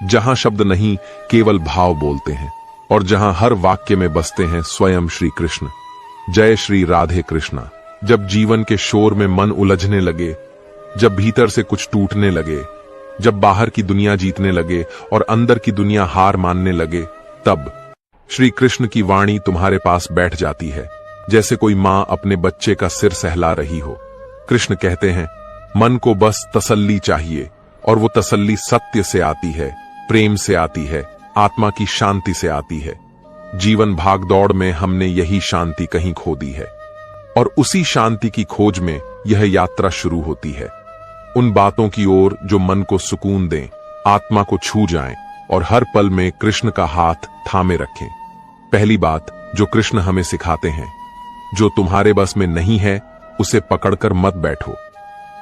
जहां शब्द नहीं केवल भाव बोलते हैं और जहां हर वाक्य में बसते हैं स्वयं श्री कृष्ण। जय श्री राधे कृष्णा। जब जीवन के शोर में मन उलझने लगे, जब भीतर से कुछ टूटने लगे, जब बाहर की दुनिया जीतने लगे और अंदर की दुनिया हार मानने लगे, तब श्री कृष्ण की वाणी तुम्हारे पास बैठ जाती है, जैसे कोई मां अपने बच्चे का सिर सहला रही हो। कृष्ण कहते हैं, मन को बस तसल्ली चाहिए, और वो तसल्ली सत्य से आती है, प्रेम से आती है, आत्मा की शांति से आती है। जीवन भागदौड़ में हमने यही शांति कहीं खो दी है, और उसी शांति की खोज में यह यात्रा शुरू होती है। उन बातों की ओर जो मन को सुकून दें, आत्मा को छू जाएं और हर पल में कृष्ण का हाथ थामे रखें। पहली बात जो कृष्ण हमें सिखाते हैं, जो तुम्हारे बस में नहीं है उसे पकड़कर मत बैठो।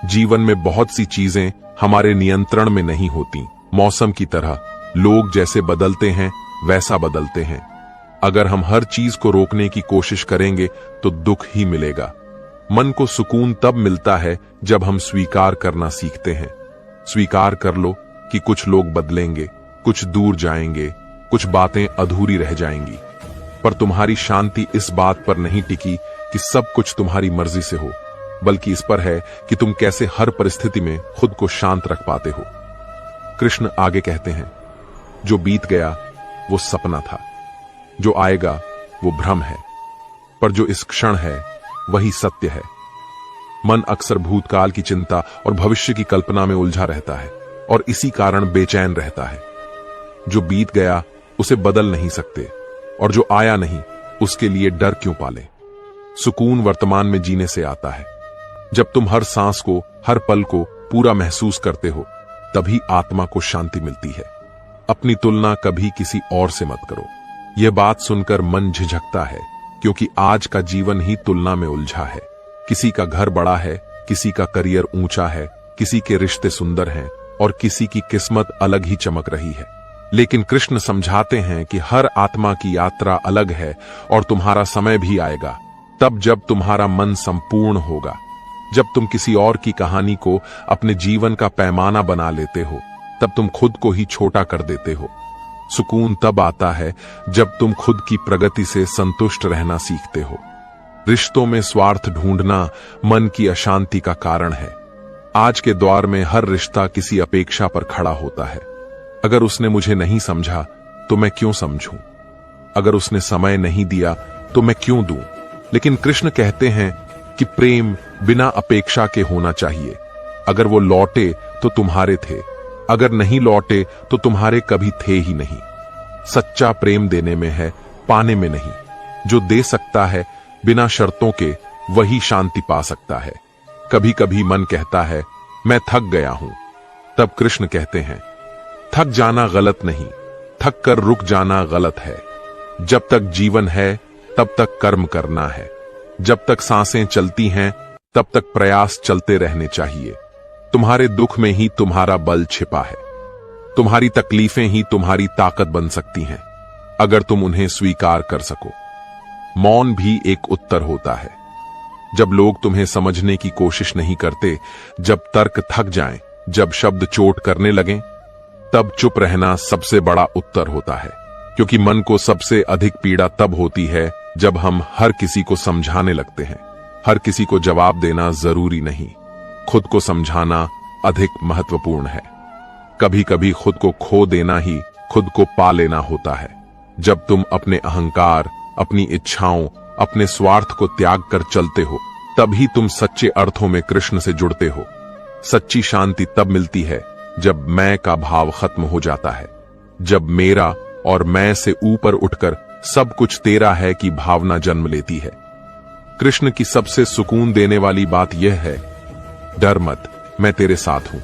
जीवन में बहुत सी चीजें हमारे नियंत्रण में नहीं होती। मौसम की तरह लोग जैसे बदलते हैं वैसा बदलते हैं। अगर हम हर चीज को रोकने की कोशिश करेंगे तो दुख ही मिलेगा। मन को सुकून तब मिलता है जब हम स्वीकार करना सीखते हैं। स्वीकार कर लो कि कुछ लोग बदलेंगे, कुछ दूर जाएंगे, कुछ बातें अधूरी रह जाएंगी, पर तुम्हारी शांति इस बात पर नहीं टिकी कि सब कुछ तुम्हारी मर्जी से हो, बल्कि इस पर है कि तुम कैसे हर परिस्थिति में खुद को शांत रख पाते हो। कृष्ण आगे कहते हैं, जो बीत गया वो सपना था, जो आएगा वो भ्रम है, पर जो इस क्षण है वही सत्य है। मन अक्सर भूतकाल की चिंता और भविष्य की कल्पना में उलझा रहता है और इसी कारण बेचैन रहता है। जो बीत गया उसे बदल नहीं सकते, और जो आया नहीं उसके लिए डर क्यों पालें। सुकून वर्तमान में जीने से आता है। जब तुम हर सांस को, हर पल को पूरा महसूस करते हो, तभी आत्मा को शांति मिलती है। अपनी तुलना कभी किसी और से मत करो। यह बात सुनकर मन झिझकता है, क्योंकि आज का जीवन ही तुलना में उलझा है। किसी का घर बड़ा है, किसी का करियर ऊंचा है, किसी के रिश्ते सुंदर हैं और किसी की किस्मत अलग ही चमक रही है। लेकिन कृष्ण समझाते हैं कि हर आत्मा की यात्रा अलग है और तुम्हारा समय भी आएगा, तब जब तुम्हारा मन संपूर्ण होगा। जब तुम किसी और की कहानी को अपने जीवन का पैमाना बना लेते हो, तब तुम खुद को ही छोटा कर देते हो। सुकून तब आता है जब तुम खुद की प्रगति से संतुष्ट रहना सीखते हो। रिश्तों में स्वार्थ ढूंढना मन की अशांति का कारण है। आज के दौर में हर रिश्ता किसी अपेक्षा पर खड़ा होता है। अगर उसने मुझे नहीं समझा तो मैं क्यों समझूं? अगर उसने समय नहीं दिया तो मैं क्यों दूं? लेकिन कृष्ण कहते हैं कि प्रेम बिना अपेक्षा के होना चाहिए। अगर वो लौटे तो तुम्हारे थे, अगर नहीं लौटे तो तुम्हारे कभी थे ही नहीं। सच्चा प्रेम देने में है, पाने में नहीं। जो दे सकता है बिना शर्तों के, वही शांति पा सकता है। कभी कभी मन कहता है मैं थक गया हूं, तब कृष्ण कहते हैं थक जाना गलत नहीं, थक कर रुक जाना गलत है। जब तक जीवन है तब तक कर्म करना है। जब तक सांसें चलती हैं तब तक प्रयास चलते रहने चाहिए। तुम्हारे दुख में ही तुम्हारा बल छिपा है। तुम्हारी तकलीफें ही तुम्हारी ताकत बन सकती हैं, अगर तुम उन्हें स्वीकार कर सको। मौन भी एक उत्तर होता है। जब लोग तुम्हें समझने की कोशिश नहीं करते, जब तर्क थक जाएं, जब शब्द चोट करने लगें, तब चुप रहना सबसे बड़ा उत्तर होता है। क्योंकि मन को सबसे अधिक पीड़ा तब होती है जब हम हर किसी को समझाने लगते हैं। हर किसी को जवाब देना जरूरी नहीं, खुद को समझाना अधिक महत्वपूर्ण है। कभी कभी खुद को खो देना ही खुद को पा लेना होता है। जब तुम अपने अहंकार, अपनी इच्छाओं, अपने स्वार्थ को त्याग कर चलते हो, तभी तुम सच्चे अर्थों में कृष्ण से जुड़ते हो। सच्ची शांति तब मिलती है जब मैं का भाव खत्म हो जाता है, जब मेरा और मैं से ऊपर उठकर सब कुछ तेरा है की भावना जन्म लेती है। कृष्ण की सबसे सुकून देने वाली बात यह है, डर मत, मैं तेरे साथ हूं।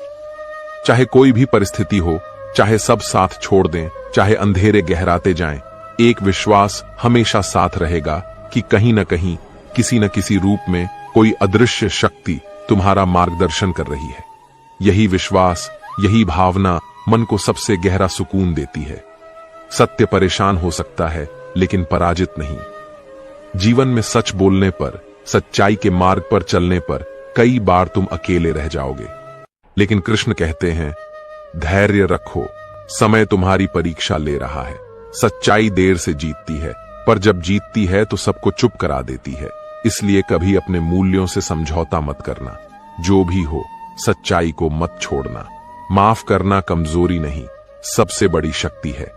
चाहे कोई भी परिस्थिति हो, चाहे सब साथ छोड़ दें, चाहे अंधेरे गहराते जाएं, एक विश्वास हमेशा साथ रहेगा कि कहीं न कहीं, किसी न किसी रूप में कोई अदृश्य शक्ति तुम्हारा मार्गदर्शन कर रही है। यही विश्वास, यही भावना मन को सबसे गहरा सुकून देती है। सत्य परेशान हो सकता है, लेकिन पराजित नहीं। जीवन में सच बोलने पर, सच्चाई के मार्ग पर चलने पर कई बार तुम अकेले रह जाओगे, लेकिन कृष्ण कहते हैं धैर्य रखो, समय तुम्हारी परीक्षा ले रहा है। सच्चाई देर से जीतती है, पर जब जीतती है तो सबको चुप करा देती है। इसलिए कभी अपने मूल्यों से समझौता मत करना। जो भी हो, सच्चाई को मत छोड़ना। माफ करना कमजोरी नहीं, सबसे बड़ी शक्ति है।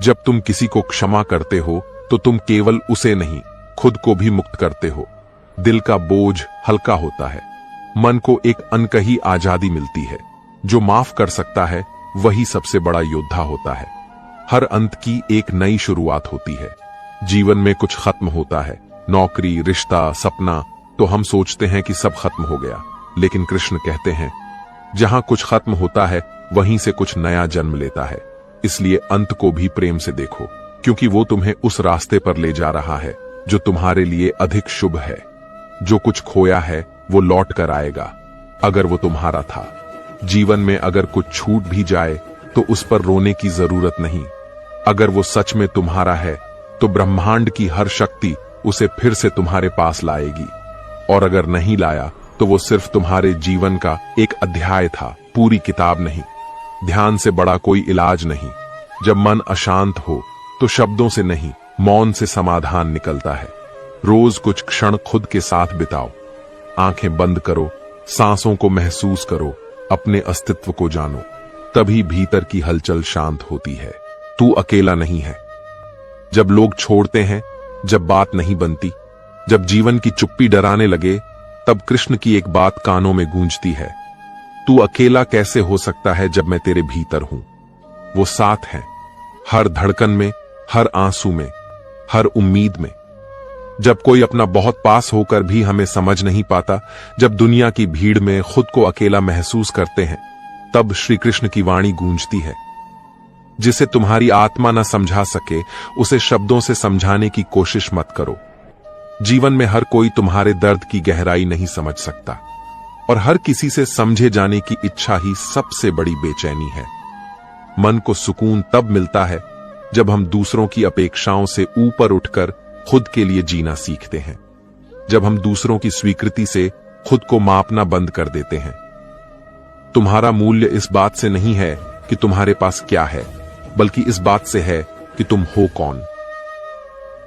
जब तुम किसी को क्षमा करते हो तो तुम केवल उसे नहीं, खुद को भी मुक्त करते हो। दिल का बोझ हल्का होता है, मन को एक अनकही आजादी मिलती है। जो माफ कर सकता है वही सबसे बड़ा योद्धा होता है। हर अंत की एक नई शुरुआत होती है। जीवन में कुछ खत्म होता है, नौकरी, रिश्ता, सपना, तो हम सोचते हैं कि सब खत्म हो गया। लेकिन कृष्ण कहते हैं, जहां कुछ खत्म होता है वहीं से कुछ नया जन्म लेता है। इसलिए अंत को भी प्रेम से देखो, क्योंकि वो तुम्हें उस रास्ते पर ले जा रहा है जो तुम्हारे लिए अधिक शुभ है। जो कुछ खोया है वो लौट कर आएगा, अगर वो तुम्हारा था। जीवन में अगर कुछ छूट भी जाए तो उस पर रोने की जरूरत नहीं। अगर वो सच में तुम्हारा है तो ब्रह्मांड की हर शक्ति उसे फिर से तुम्हारे पास लाएगी। और अगर नहीं लाया तो वो सिर्फ तुम्हारे जीवन का एक अध्याय था, पूरी किताब नहीं। ध्यान से बड़ा कोई इलाज नहीं। जब मन अशांत हो तो शब्दों से नहीं, मौन से समाधान निकलता है। रोज कुछ क्षण खुद के साथ बिताओ। आंखें बंद करो, सांसों को महसूस करो, अपने अस्तित्व को जानो। तभी भीतर की हलचल शांत होती है। तू अकेला नहीं है। जब लोग छोड़ते हैं, जब बात नहीं बनती, जब जीवन की चुप्पी डराने लगे, तब कृष्ण की एक बात कानों में गूंजती है। तू अकेला कैसे हो सकता है जब मैं तेरे भीतर हूं। वो साथ है, हर धड़कन में, हर आंसू में, हर उम्मीद में। जब कोई अपना बहुत पास होकर भी हमें समझ नहीं पाता, जब दुनिया की भीड़ में खुद को अकेला महसूस करते हैं, तब श्री कृष्ण की वाणी गूंजती है। जिसे तुम्हारी आत्मा न समझा सके उसे शब्दों से समझाने की कोशिश मत करो। जीवन में हर कोई तुम्हारे दर्द की गहराई नहीं समझ सकता, और हर किसी से समझे जाने की इच्छा ही सबसे बड़ी बेचैनी है। मन को सुकून तब मिलता है जब हम दूसरों की अपेक्षाओं से ऊपर उठकर खुद के लिए जीना सीखते हैं। जब हम दूसरों की स्वीकृति से खुद को मापना बंद कर देते हैं। तुम्हारा मूल्य इस बात से नहीं है कि तुम्हारे पास क्या है, बल्कि इस बात से है कि तुम हो कौन।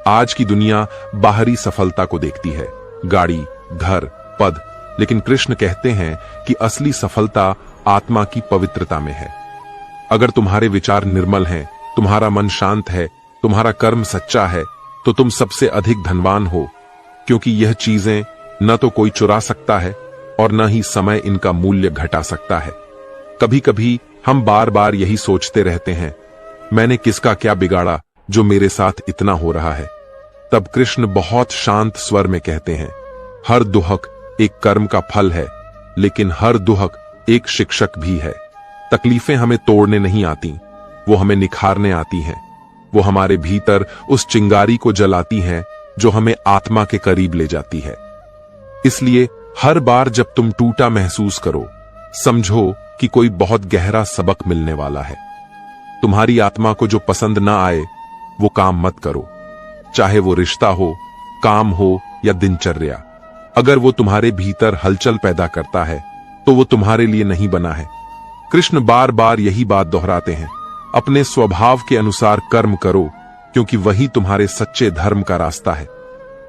आज की दुनिया बाहरी सफलता को देखती है, गाड़ी, घर, पद, लेकिन कृष्ण कहते हैं कि असली सफलता आत्मा की पवित्रता में है। अगर तुम्हारे विचार निर्मल हैं, तुम्हारा मन शांत है, तुम्हारा कर्म सच्चा है, तो तुम सबसे अधिक धनवान हो, क्योंकि यह चीजें न तो कोई चुरा सकता है और न ही समय इनका मूल्य घटा सकता है। कभी कभी हम बार बार यही सोचते रहते हैं, मैंने किसका क्या बिगाड़ा जो मेरे साथ इतना हो रहा है। तब कृष्ण बहुत शांत स्वर में कहते हैं, हर दुहक एक कर्म का फल है, लेकिन हर दुहक एक शिक्षक भी है। तकलीफें हमें तोड़ने नहीं आती, वो हमें निखारने आती हैं। वो हमारे भीतर उस चिंगारी को जलाती हैं जो हमें आत्मा के करीब ले जाती है। इसलिए हर बार जब तुम टूटा महसूस करो, समझो कि कोई बहुत गहरा सबक मिलने वाला है। तुम्हारी आत्मा को जो पसंद ना आए वो काम मत करो, चाहे वो रिश्ता हो, काम हो या दिनचर्या। अगर वो तुम्हारे भीतर हलचल पैदा करता है तो वो तुम्हारे लिए नहीं बना है। कृष्ण बार बार यही बात दोहराते हैं, अपने स्वभाव के अनुसार कर्म करो, क्योंकि वही तुम्हारे सच्चे धर्म का रास्ता है।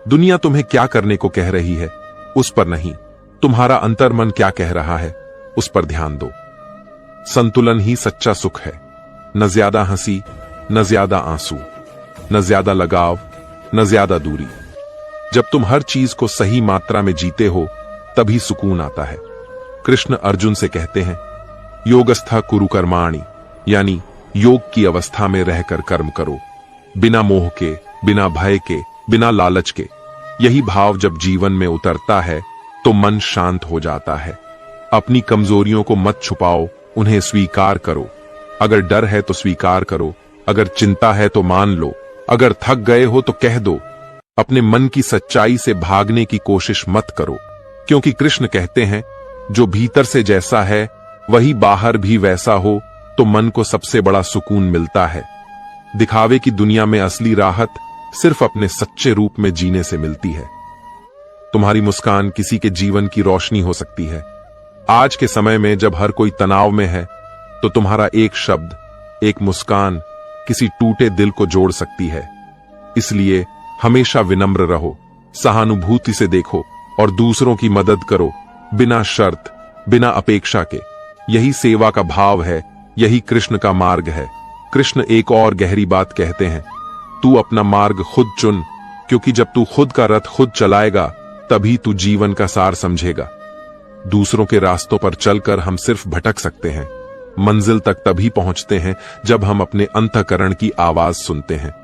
दुनिया तुम्हें क्या करने को कह रही है उस पर नहीं, तुम्हारा अंतर्मन क्या कह रहा है उस पर ध्यान दो। संतुलन ही सच्चा सुख है। न ज्यादा हंसी, न ज्यादा आंसू, न ज्यादा लगाव, न ज्यादा दूरी। जब तुम हर चीज को सही मात्रा में जीते हो तभी सुकून आता है। कृष्ण अर्जुन से कहते हैं, योगस्था कुरु कर्माणि, यानी योग की अवस्था में रहकर कर्म करो, बिना मोह के, बिना भय के, बिना लालच के। यही भाव जब जीवन में उतरता है तो मन शांत हो जाता है। अपनी कमजोरियों को मत छुपाओ, उन्हें स्वीकार करो। अगर डर है तो स्वीकार करो, अगर चिंता है तो मान लो, अगर थक गए हो तो कह दो। अपने मन की सच्चाई से भागने की कोशिश मत करो, क्योंकि कृष्ण कहते हैं, जो भीतर से जैसा है वही बाहर भी वैसा हो तो मन को सबसे बड़ा सुकून मिलता है। दिखावे की दुनिया में असली राहत सिर्फ अपने सच्चे रूप में जीने से मिलती है। तुम्हारी मुस्कान किसी के जीवन की रोशनी हो सकती है। आज के समय में जब हर कोई तनाव में है तो तुम्हारा एक शब्द, एक मुस्कान किसी टूटे दिल को जोड़ सकती है। इसलिए हमेशा विनम्र रहो, सहानुभूति से देखो और दूसरों की मदद करो, बिना शर्त, बिना अपेक्षा के। यही सेवा का भाव है, यही कृष्ण का मार्ग है। कृष्ण एक और गहरी बात कहते हैं, तू अपना मार्ग खुद चुन, क्योंकि जब तू खुद का रथ खुद चलाएगा तभी तू जीवन का सार समझेगा। दूसरों के रास्तों पर चलकर हम सिर्फ भटक सकते हैं। मंजिल तक तभी पहुंचते हैं जब हम अपने अंतःकरण की आवाज सुनते हैं।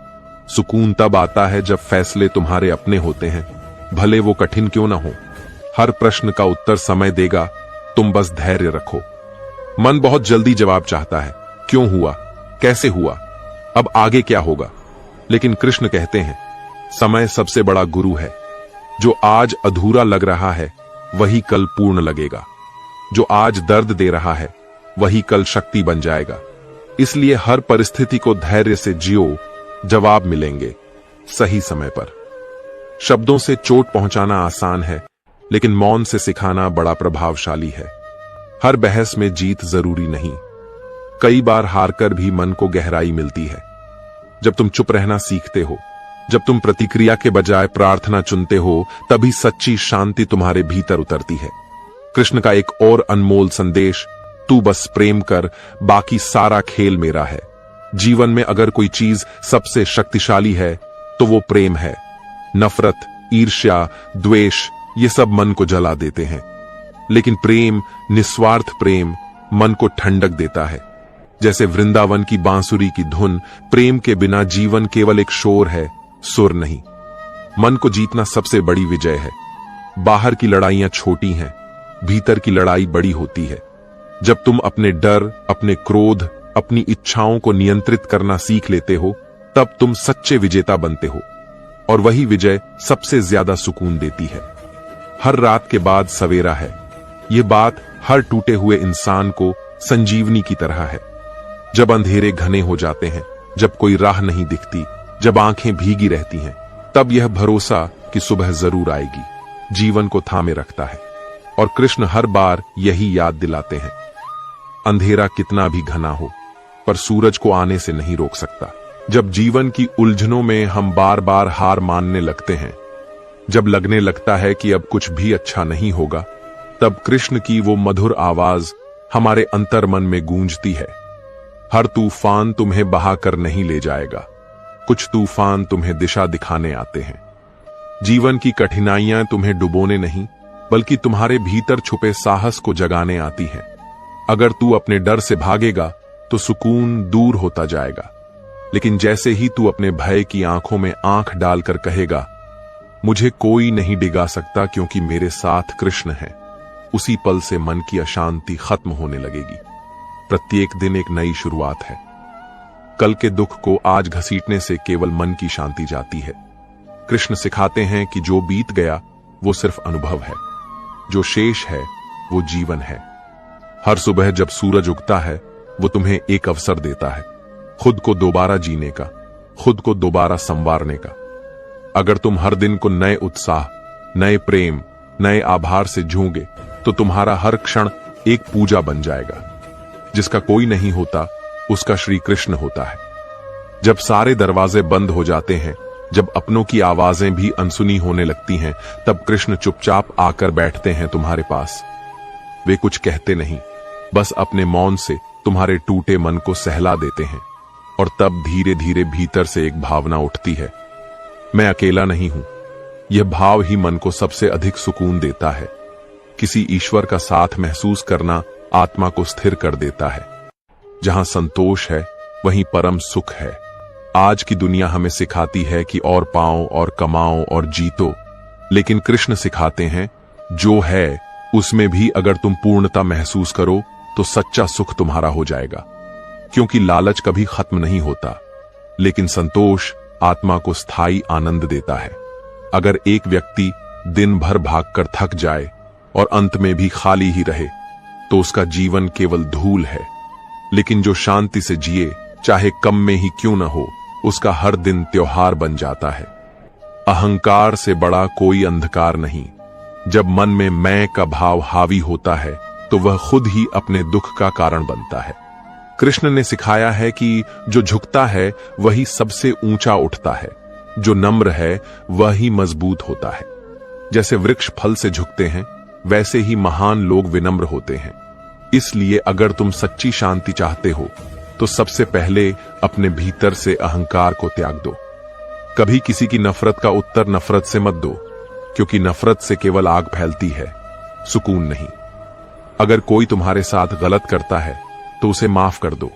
सुकून तब आता है जब फैसले तुम्हारे अपने होते हैं, भले वो कठिन क्यों ना हो। हर प्रश्न का उत्तर समय देगा, तुम बस धैर्य रखो। मन बहुत जल्दी जवाब चाहता है, क्यों हुआ, कैसे हुआ, अब आगे क्या होगा। लेकिन कृष्ण कहते हैं, समय सबसे बड़ा गुरु है। जो आज अधूरा लग रहा है वही कल पूर्ण लगेगा। जो आज दर्द दे रहा है वही कल शक्ति बन जाएगा। इसलिए हर परिस्थिति को धैर्य से जियो, जवाब मिलेंगे सही समय पर। शब्दों से चोट पहुंचाना आसान है, लेकिन मौन से सिखाना बड़ा प्रभावशाली है। हर बहस में जीत जरूरी नहीं, कई बार हारकर भी मन को गहराई मिलती है। जब तुम चुप रहना सीखते हो, जब तुम प्रतिक्रिया के बजाय प्रार्थना चुनते हो, तभी सच्ची शांति तुम्हारे भीतर उतरती है। कृष्ण का एक और अनमोल संदेश, तू बस प्रेम कर, बाकी सारा खेल मेरा है। जीवन में अगर कोई चीज सबसे शक्तिशाली है तो वो प्रेम है। नफरत, ईर्ष्या, द्वेष ये सब मन को जला देते हैं, लेकिन प्रेम, निस्वार्थ प्रेम मन को ठंडक देता है। जैसे वृंदावन की बांसुरी की धुन, प्रेम के बिना जीवन केवल एक शोर है, सुर नहीं। मन को जीतना सबसे बड़ी विजय है। बाहर की लड़ाइयां छोटी हैं, भीतर की लड़ाई बड़ी होती है। जब तुम अपने डर, अपने क्रोध, अपनी इच्छाओं को नियंत्रित करना सीख लेते हो, तब तुम सच्चे विजेता बनते हो। और वही विजय सबसे ज्यादा सुकून देती है। हर रात के बाद सवेरा है, ये बात हर टूटे हुए इंसान को संजीवनी की तरह है। जब अंधेरे घने हो जाते हैं, जब कोई राह नहीं दिखती, जब आंखें भीगी रहती हैं, तब यह भरोसा कि सुबह जरूर आएगी जीवन को थामे रखता है। और कृष्ण हर बार यही याद दिलाते हैं, अंधेरा कितना भी घना हो, पर सूरज को आने से नहीं रोक सकता। जब जीवन की उलझनों में हम बार बार हार मानने लगते हैं, जब लगने लगता है कि अब कुछ भी अच्छा नहीं होगा, तब कृष्ण की वो मधुर आवाज हमारे अंतर्मन में गूंजती है। हर तूफान तुम्हें बहाकर नहीं ले जाएगा, कुछ तूफान तुम्हें दिशा दिखाने आते हैं। जीवन की कठिनाइयां तुम्हें डुबोने नहीं, बल्कि तुम्हारे भीतर छुपे साहस को जगाने आती हैं। अगर तू अपने डर से भागेगा तो सुकून दूर होता जाएगा, लेकिन जैसे ही तू अपने भय की आंखों में आंख डालकर कहेगा, मुझे कोई नहीं डिगा सकता क्योंकि मेरे साथ कृष्ण है, उसी पल से मन की अशांति खत्म होने लगेगी। प्रत्येक दिन एक नई शुरुआत है। कल के दुख को आज घसीटने से केवल मन की शांति जाती है। कृष्ण सिखाते हैं कि जो बीत गया वो सिर्फ अनुभव है, जो शेष है वो जीवन है। हर सुबह जब सूरज उगता है वो तुम्हें एक अवसर देता है, खुद को दोबारा जीने का, खुद को दोबारा संवारने का। अगर तुम हर दिन को नए उत्साह, नए प्रेम, नए आभार से जूओगे तो तुम्हारा हर क्षण एक पूजा बन जाएगा। जिसका कोई नहीं होता उसका श्री कृष्ण होता है। जब सारे दरवाजे बंद हो जाते हैं, जब अपनों की आवाजें भी अनसुनी होने लगती हैं, तब कृष्ण चुपचाप आकर बैठते हैं तुम्हारे पास। वे कुछ कहते नहीं, बस अपने मौन से तुम्हारे टूटे मन को सहला देते हैं। और तब धीरे धीरे भीतर से एक भावना उठती है, मैं अकेला नहीं हूं। यह भाव ही मन को सबसे अधिक सुकून देता है। किसी ईश्वर का साथ महसूस करना आत्मा को स्थिर कर देता है। जहां संतोष है वहीं परम सुख है। आज की दुनिया हमें सिखाती है कि और पाओ और कमाओ और जीतो, लेकिन कृष्ण सिखाते हैं जो है उसमें भी अगर तुम पूर्णता महसूस करो तो सच्चा सुख तुम्हारा हो जाएगा। क्योंकि लालच कभी खत्म नहीं होता, लेकिन संतोष आत्मा को स्थायी आनंद देता है। अगर एक व्यक्ति दिन भर भागकर थक जाए और अंत में भी खाली ही रहे तो उसका जीवन केवल धूल है। लेकिन जो शांति से जिए, चाहे कम में ही क्यों न हो, उसका हर दिन त्योहार बन जाता है। अहंकार से बड़ा कोई अंधकार नहीं। जब मन में मैं का भाव हावी होता है तो वह खुद ही अपने दुख का कारण बनता है। कृष्ण ने सिखाया है कि जो झुकता है वही सबसे ऊंचा उठता है, जो नम्र है वही मजबूत होता है। जैसे वृक्ष फल से झुकते हैं, वैसे ही महान लोग विनम्र होते हैं। इसलिए अगर तुम सच्ची शांति चाहते हो तो सबसे पहले अपने भीतर से अहंकार को त्याग दो। कभी किसी की नफरत का उत्तर नफरत से मत दो, क्योंकि नफरत से केवल आग फैलती है, सुकून नहीं। अगर कोई तुम्हारे साथ गलत करता है तो उसे माफ कर दो,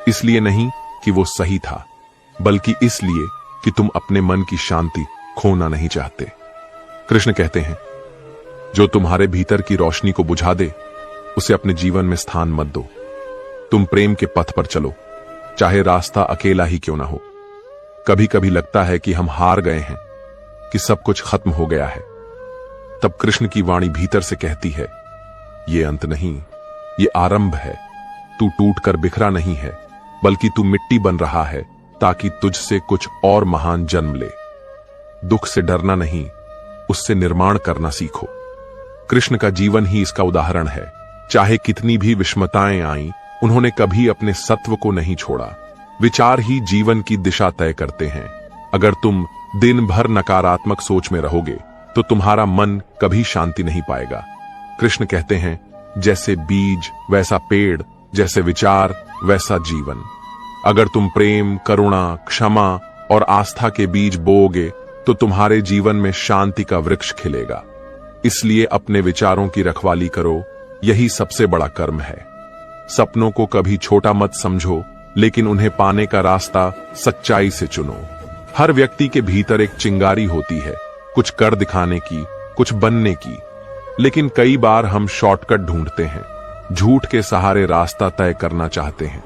इसलिए नहीं कि वो सही था, बल्कि इसलिए कि तुम अपने मन की शांति खोना नहीं चाहते। कृष्ण कहते हैं, जो तुम्हारे भीतर की रोशनी को बुझा दे उसे अपने जीवन में स्थान मत दो। तुम प्रेम के पथ पर चलो, चाहे रास्ता अकेला ही क्यों ना हो। कभी कभी लगता है कि हम हार गए हैं, कि सब कुछ खत्म हो गया है। तब कृष्ण की वाणी भीतर से कहती है, ये अंत नहीं, ये आरंभ है। तू टूट कर बिखरा नहीं है, बल्कि तू मिट्टी बन रहा है ताकि तुझसे कुछ और महान जन्म ले। दुख से डरना नहीं, उससे निर्माण करना सीखो। कृष्ण का जीवन ही इसका उदाहरण है। चाहे कितनी भी विषमताएं आईं, उन्होंने कभी अपने सत्व को नहीं छोड़ा। विचार ही जीवन की दिशा तय करते हैं। अगर तुम दिन भर नकारात्मक सोच में रहोगे तो तुम्हारा मन कभी शांति नहीं पाएगा। कृष्ण कहते हैं, जैसे बीज वैसा पेड़, जैसे विचार वैसा जीवन। अगर तुम प्रेम, करुणा, क्षमा और आस्था के बीज बोओगे तो तुम्हारे जीवन में शांति का वृक्ष खिलेगा। इसलिए अपने विचारों की रखवाली करो, यही सबसे बड़ा कर्म है। सपनों को कभी छोटा मत समझो, लेकिन उन्हें पाने का रास्ता सच्चाई से चुनो। हर व्यक्ति के भीतर एक चिंगारी होती है, कुछ कर दिखाने की, कुछ बनने की। लेकिन कई बार हम शॉर्टकट ढूंढते हैं, झूठ के सहारे रास्ता तय करना चाहते हैं।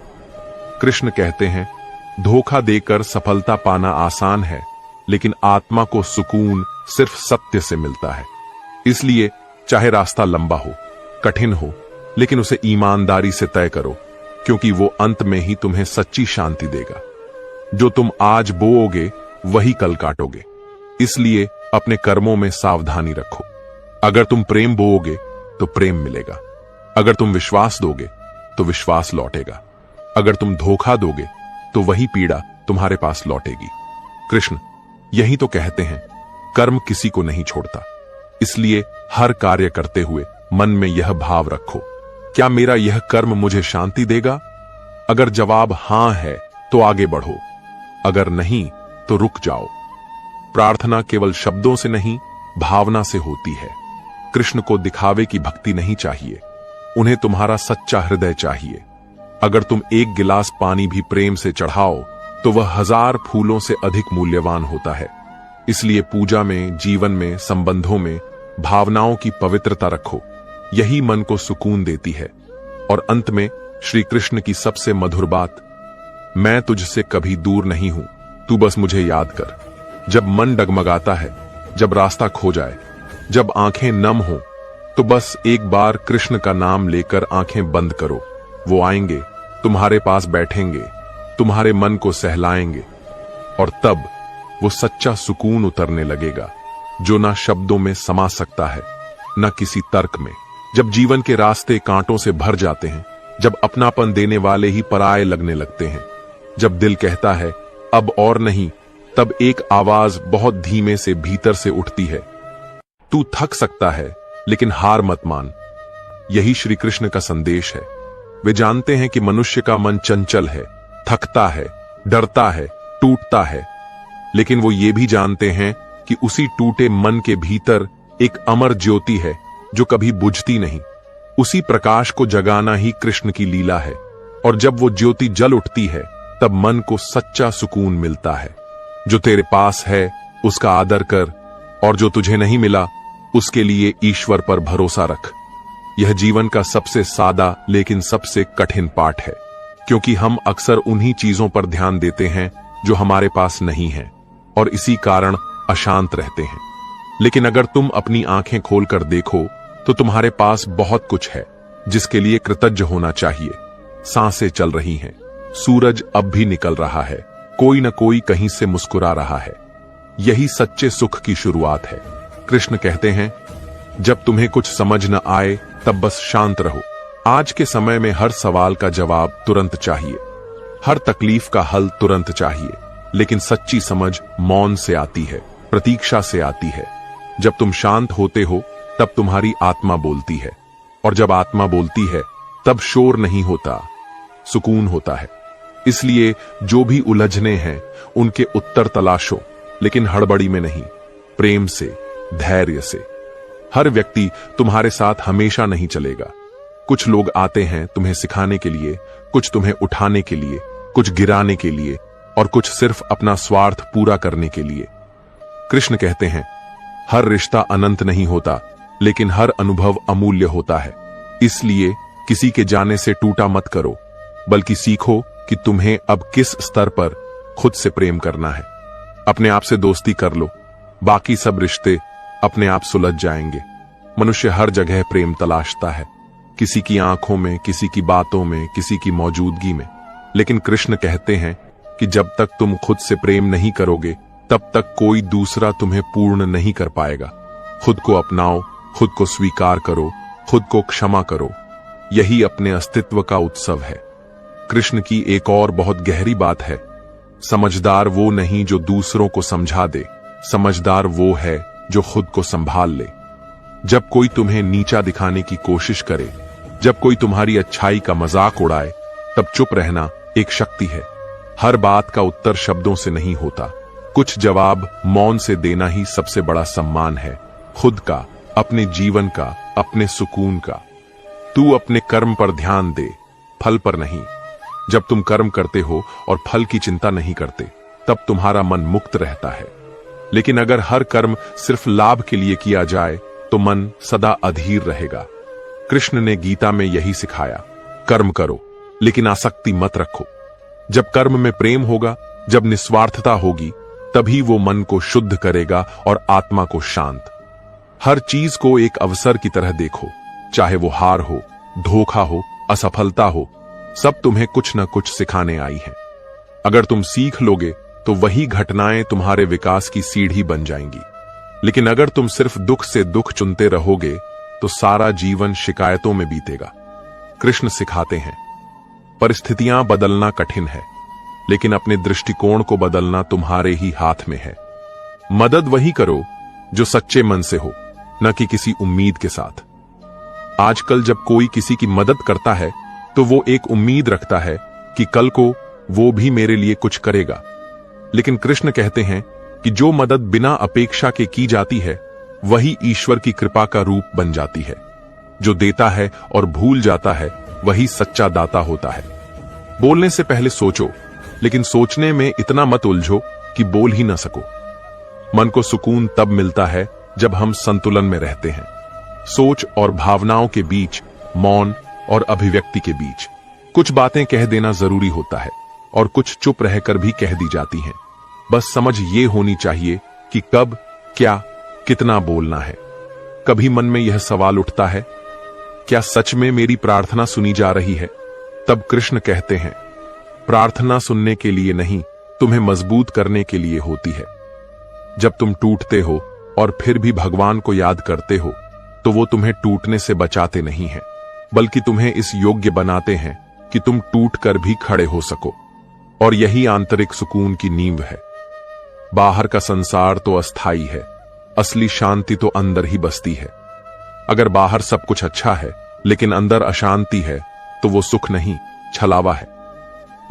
कृष्ण कहते हैं, धोखा देकर सफलता पाना आसान है, लेकिन आत्मा को सुकून सिर्फ सत्य से मिलता है। इसलिए चाहे रास्ता लंबा हो, कठिन हो, लेकिन उसे ईमानदारी से तय करो, क्योंकि वो अंत में ही तुम्हें सच्ची शांति देगा। जो तुम आज बोओगे वही कल काटोगे। इसलिए अपने कर्मों में सावधानी रखो। अगर तुम प्रेम बोओगे तो प्रेम मिलेगा। अगर तुम विश्वास दोगे तो विश्वास लौटेगा। अगर तुम धोखा दोगे तो वही पीड़ा तुम्हारे पास लौटेगी। कृष्ण यही तो कहते हैं, कर्म किसी को नहीं छोड़ता। इसलिए हर कार्य करते हुए मन में यह भाव रखो, क्या मेरा यह कर्म मुझे शांति देगा? अगर जवाब हां है तो आगे बढ़ो, अगर नहीं तो रुक जाओ। प्रार्थना केवल शब्दों से नहीं, भावना से होती है। कृष्ण को दिखावे की भक्ति नहीं चाहिए, उन्हें तुम्हारा सच्चा हृदय चाहिए। अगर तुम एक गिलास पानी भी प्रेम से चढ़ाओ तो वह 1000 फूलों से अधिक मूल्यवान होता है। इसलिए पूजा में, जीवन में, संबंधों में भावनाओं की पवित्रता रखो, यही मन को सुकून देती है। और अंत में श्री कृष्ण की सबसे मधुर बात, मैं तुझसे कभी दूर नहीं हूं, तू बस मुझे याद कर। जब मन डगमगाता है, जब रास्ता खो जाए, जब आंखें नम हो, तो बस एक बार कृष्ण का नाम लेकर आंखें बंद करो। वो आएंगे, तुम्हारे पास बैठेंगे, तुम्हारे मन को सहलाएंगे, और तब वो सच्चा सुकून उतरने लगेगा, जो ना शब्दों में समा सकता है, न किसी तर्क में। जब जीवन के रास्ते कांटों से भर जाते हैं, जब अपनापन देने वाले ही पराये लगने लगते हैं, जब दिल कहता है अब और नहीं, तब एक आवाज बहुत धीमे से भीतर से उठती है, तू थक सकता है लेकिन हार मत मान। यही श्री कृष्ण का संदेश है। वे जानते हैं कि मनुष्य का मन चंचल है, थकता है, डरता है, टूटता है, लेकिन वो ये भी जानते हैं कि उसी टूटे मन के भीतर एक अमर ज्योति है जो कभी बुझती नहीं। उसी प्रकाश को जगाना ही कृष्ण की लीला है। और जब वो ज्योति जल उठती है, तब मन को सच्चा सुकून मिलता है। जो तेरे पास है उसका आदर कर, और जो तुझे नहीं मिला उसके लिए ईश्वर पर भरोसा रख। यह जीवन का सबसे सादा लेकिन सबसे कठिन पाठ है, क्योंकि हम अक्सर उन्हीं चीजों पर ध्यान देते हैं जो हमारे पास नहीं है, और इसी कारण अशांत रहते हैं। लेकिन अगर तुम अपनी आंखें खोलकर देखो तो तुम्हारे पास बहुत कुछ है जिसके लिए कृतज्ञ होना चाहिए। सांसें चल रही हैं, सूरज अब भी निकल रहा है, कोई न कोई कहीं से मुस्कुरा रहा है। यही सच्चे सुख की शुरुआत है। कृष्ण कहते हैं, जब तुम्हें कुछ समझ न आए तब बस शांत रहो। आज के समय में हर सवाल का जवाब तुरंत चाहिए, हर तकलीफ का हल तुरंत चाहिए, लेकिन सच्ची समझ मौन से आती है, प्रतीक्षा से आती है। जब तुम शांत होते हो तब तुम्हारी आत्मा बोलती है, और जब आत्मा बोलती है तब शोर नहीं होता, सुकून होता है। इसलिए जो भी उलझने हैं उनके उत्तर तलाशो, लेकिन हड़बड़ी में नहीं, प्रेम से, धैर्य से। हर व्यक्ति तुम्हारे साथ हमेशा नहीं चलेगा। कुछ लोग आते हैं तुम्हें सिखाने के लिए, कुछ तुम्हें उठाने के लिए, कुछ गिराने के लिए, और कुछ सिर्फ अपना स्वार्थ पूरा करने के लिए। कृष्ण कहते हैं, हर रिश्ता अनंत नहीं होता, लेकिन हर अनुभव अमूल्य होता है। इसलिए किसी के जाने से टूटा मत करो, बल्कि सीखो कि तुम्हें अब किस स्तर पर खुद से प्रेम करना है। अपने आप से दोस्ती कर लो, बाकी सब रिश्ते अपने आप सुलझ जाएंगे। मनुष्य हर जगह प्रेम तलाशता है, किसी की आंखों में, किसी की बातों में, किसी की मौजूदगी में। लेकिन कृष्ण कहते हैं कि जब तक तुम खुद से प्रेम नहीं करोगे तब तक कोई दूसरा तुम्हें पूर्ण नहीं कर पाएगा। खुद को अपनाओ, खुद को स्वीकार करो, खुद को क्षमा करो। यही अपने अस्तित्व का उत्सव है। कृष्ण की एक और बहुत गहरी बात है, समझदार वो नहीं जो दूसरों को समझा दे, समझदार वो है जो खुद को संभाल ले। जब कोई तुम्हें नीचा दिखाने की कोशिश करे, जब कोई तुम्हारी अच्छाई का मजाक उड़ाए, तब चुप रहना एक शक्ति है। हर बात का उत्तर शब्दों से नहीं होता, कुछ जवाब मौन से देना ही सबसे बड़ा सम्मान है। खुद का, अपने जीवन का, अपने सुकून का। तू अपने कर्म पर ध्यान दे, फल पर नहीं। जब तुम कर्म करते हो और फल की चिंता नहीं करते, तब तुम्हारा मन मुक्त रहता है। लेकिन अगर हर कर्म सिर्फ लाभ के लिए किया जाए तो मन सदा अधीर रहेगा। कृष्ण ने गीता में यही सिखाया, कर्म करो लेकिन आसक्ति मत रखो। जब कर्म में प्रेम होगा, जब निस्वार्थता होगी, तभी वो मन को शुद्ध करेगा और आत्मा को शांत। हर चीज को एक अवसर की तरह देखो, चाहे वो हार हो, धोखा हो, असफलता हो, सब तुम्हें कुछ न कुछ सिखाने आई है। अगर तुम सीख लोगे तो वही घटनाएं तुम्हारे विकास की सीढ़ी बन जाएंगी। लेकिन अगर तुम सिर्फ दुख से दुख चुनते रहोगे तो सारा जीवन शिकायतों में बीतेगा। कृष्ण सिखाते हैं, परिस्थितियां बदलना कठिन है, लेकिन अपने दृष्टिकोण को बदलना तुम्हारे ही हाथ में है। मदद वही करो जो सच्चे मन से हो, न कि किसी उम्मीद के साथ। आजकल जब कोई किसी की मदद करता है तो वो एक उम्मीद रखता है कि कल को वो भी मेरे लिए कुछ करेगा। लेकिन कृष्ण कहते हैं कि जो मदद बिना अपेक्षा के की जाती है वही ईश्वर की कृपा का रूप बन जाती है। जो देता है और भूल जाता है वही सच्चा दाता होता है। बोलने से पहले सोचो, लेकिन सोचने में इतना मत उलझो कि बोल ही ना सको। मन को सुकून तब मिलता है जब हम संतुलन में रहते हैं। सोच और भावनाओं के बीच, मौन और अभिव्यक्ति के बीच। कुछ बातें कह देना जरूरी होता है और कुछ चुप रहकर भी कह दी जाती हैं। बस समझ ये होनी चाहिए कि कब, क्या, कितना बोलना है। कभी मन में यह सवाल उठता है, क्या सच में मेरी प्रार्थना सुनी जा रही है? तब कृष्ण कहते हैं, प्रार्थना सुनने के लिए नहीं, तुम्हें मजबूत करने के लिए होती है। जब तुम टूटते हो और फिर भी भगवान को याद करते हो तो वो तुम्हें टूटने से बचाते नहीं हैं, बल्कि तुम्हें इस योग्य बनाते हैं कि तुम टूटकर भी खड़े हो सको। और यही आंतरिक सुकून की नींव है। बाहर का संसार तो अस्थाई है, असली शांति तो अंदर ही बसती है। अगर बाहर सब कुछ अच्छा है लेकिन अंदर अशांति है तो वो सुख नहीं, छलावा है।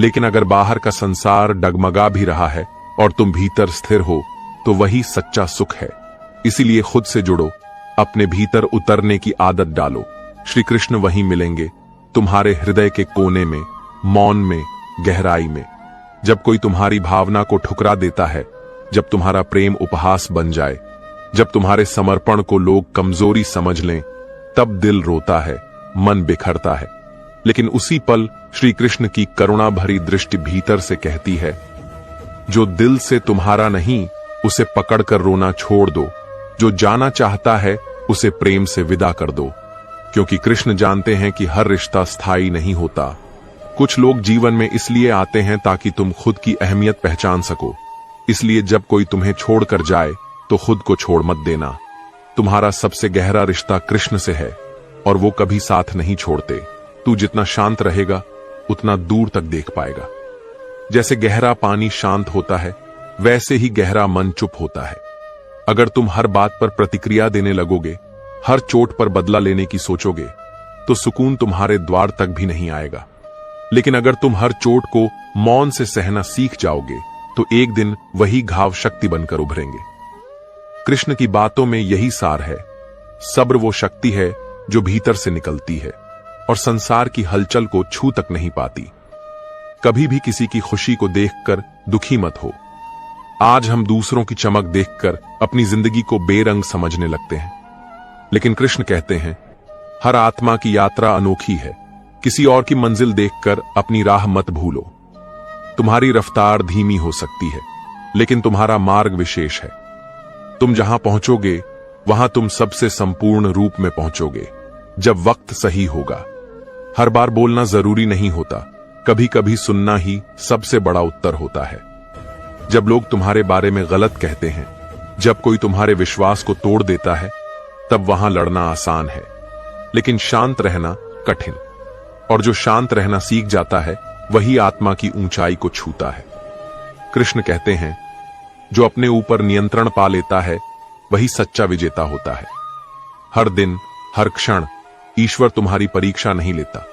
लेकिन अगर बाहर का संसार डगमगा भी रहा है और तुम भीतर स्थिर हो तो वही सच्चा सुख है। इसीलिए खुद से जुड़ो, अपने भीतर उतरने की आदत डालो। श्री कृष्ण वहीं मिलेंगे, तुम्हारे हृदय के कोने में, मौन में, गहराई में। जब कोई तुम्हारी भावना को ठुकरा देता है, जब तुम्हारा प्रेम उपहास बन जाए, जब तुम्हारे समर्पण को लोग कमजोरी समझ लें, तब दिल रोता है, मन बिखरता है। लेकिन उसी पल श्री कृष्ण की करुणा भरी दृष्टि भीतर से कहती है, जो दिल से तुम्हारा नहीं उसे पकड़कर रोना छोड़ दो। जो जाना चाहता है उसे प्रेम से विदा कर दो। क्योंकि कृष्ण जानते हैं कि हर रिश्ता स्थायी नहीं होता। कुछ लोग जीवन में इसलिए आते हैं ताकि तुम खुद की अहमियत पहचान सको। इसलिए जब कोई तुम्हें छोड़कर जाए तो खुद को छोड़ मत देना। तुम्हारा सबसे गहरा रिश्ता कृष्ण से है और वो कभी साथ नहीं छोड़ते। तू जितना शांत रहेगा उतना दूर तक देख पाएगा। जैसे गहरा पानी शांत होता है, वैसे ही गहरा मन चुप होता है। अगर तुम हर बात पर प्रतिक्रिया देने लगोगे, हर चोट पर बदला लेने की सोचोगे, तो सुकून तुम्हारे द्वार तक भी नहीं आएगा। लेकिन अगर तुम हर चोट को मौन से सहना सीख जाओगे, तो एक दिन वही घाव शक्ति बनकर उभरेंगे। कृष्ण की बातों में यही सार है। सब्र वो शक्ति है जो भीतर से निकलती है और संसार की हलचल को छू तक नहीं पाती। कभी भी किसी की खुशी को देखकर दुखी मत हो। आज हम दूसरों की चमक देखकर अपनी जिंदगी को बेरंग समझने लगते हैं, लेकिन कृष्ण कहते हैं, हर आत्मा की यात्रा अनोखी है। किसी और की मंजिल देखकर अपनी राह मत भूलो। तुम्हारी रफ्तार धीमी हो सकती है, लेकिन तुम्हारा मार्ग विशेष है। तुम जहां पहुंचोगे, वहां तुम सबसे संपूर्ण रूप में पहुंचोगे, जब वक्त सही होगा। हर बार बोलना जरूरी नहीं होता, कभी कभी सुनना ही सबसे बड़ा उत्तर होता है। जब लोग तुम्हारे बारे में गलत कहते हैं, जब कोई तुम्हारे विश्वास को तोड़ देता है, तब वहां लड़ना आसान है, लेकिन शांत रहना कठिन। और जो शांत रहना सीख जाता है, वही आत्मा की ऊंचाई को छूता है। कृष्ण कहते हैं, जो अपने ऊपर नियंत्रण पा लेता है, वही सच्चा विजेता होता है। हर दिन, हर क्षण ईश्वर तुम्हारी परीक्षा नहीं लेता।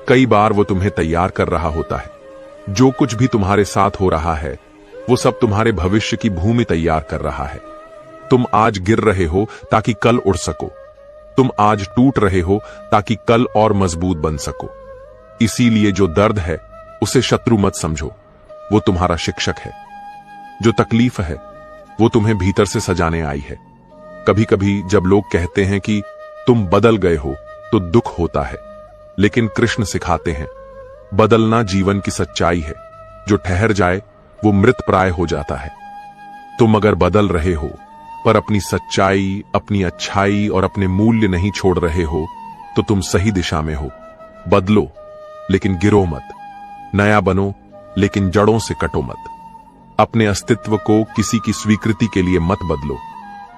कई बार वो तुम्हें तैयार कर रहा होता है। जो कुछ भी तुम्हारे साथ हो रहा है, वो सब तुम्हारे भविष्य की भूमि तैयार कर रहा है। तुम आज गिर रहे हो ताकि कल उड़ सको। तुम आज टूट रहे हो ताकि कल और मजबूत बन सको। इसीलिए जो दर्द है, उसे शत्रु मत समझो, वो तुम्हारा शिक्षक है। जो तकलीफ है, वो तुम्हें भीतर से सजाने आई है। कभी कभी जब लोग कहते हैं कि तुम बदल गए हो, तो दुख होता है, लेकिन कृष्ण सिखाते हैं, बदलना जीवन की सच्चाई है। जो ठहर जाए, वो मृत प्राय हो जाता है। तुम अगर बदल रहे हो, पर अपनी सच्चाई, अपनी अच्छाई और अपने मूल्य नहीं छोड़ रहे हो, तो तुम सही दिशा में हो। बदलो, लेकिन गिरो मत। नया बनो, लेकिन जड़ों से कटो मत। अपने अस्तित्व को किसी की स्वीकृति के लिए मत बदलो।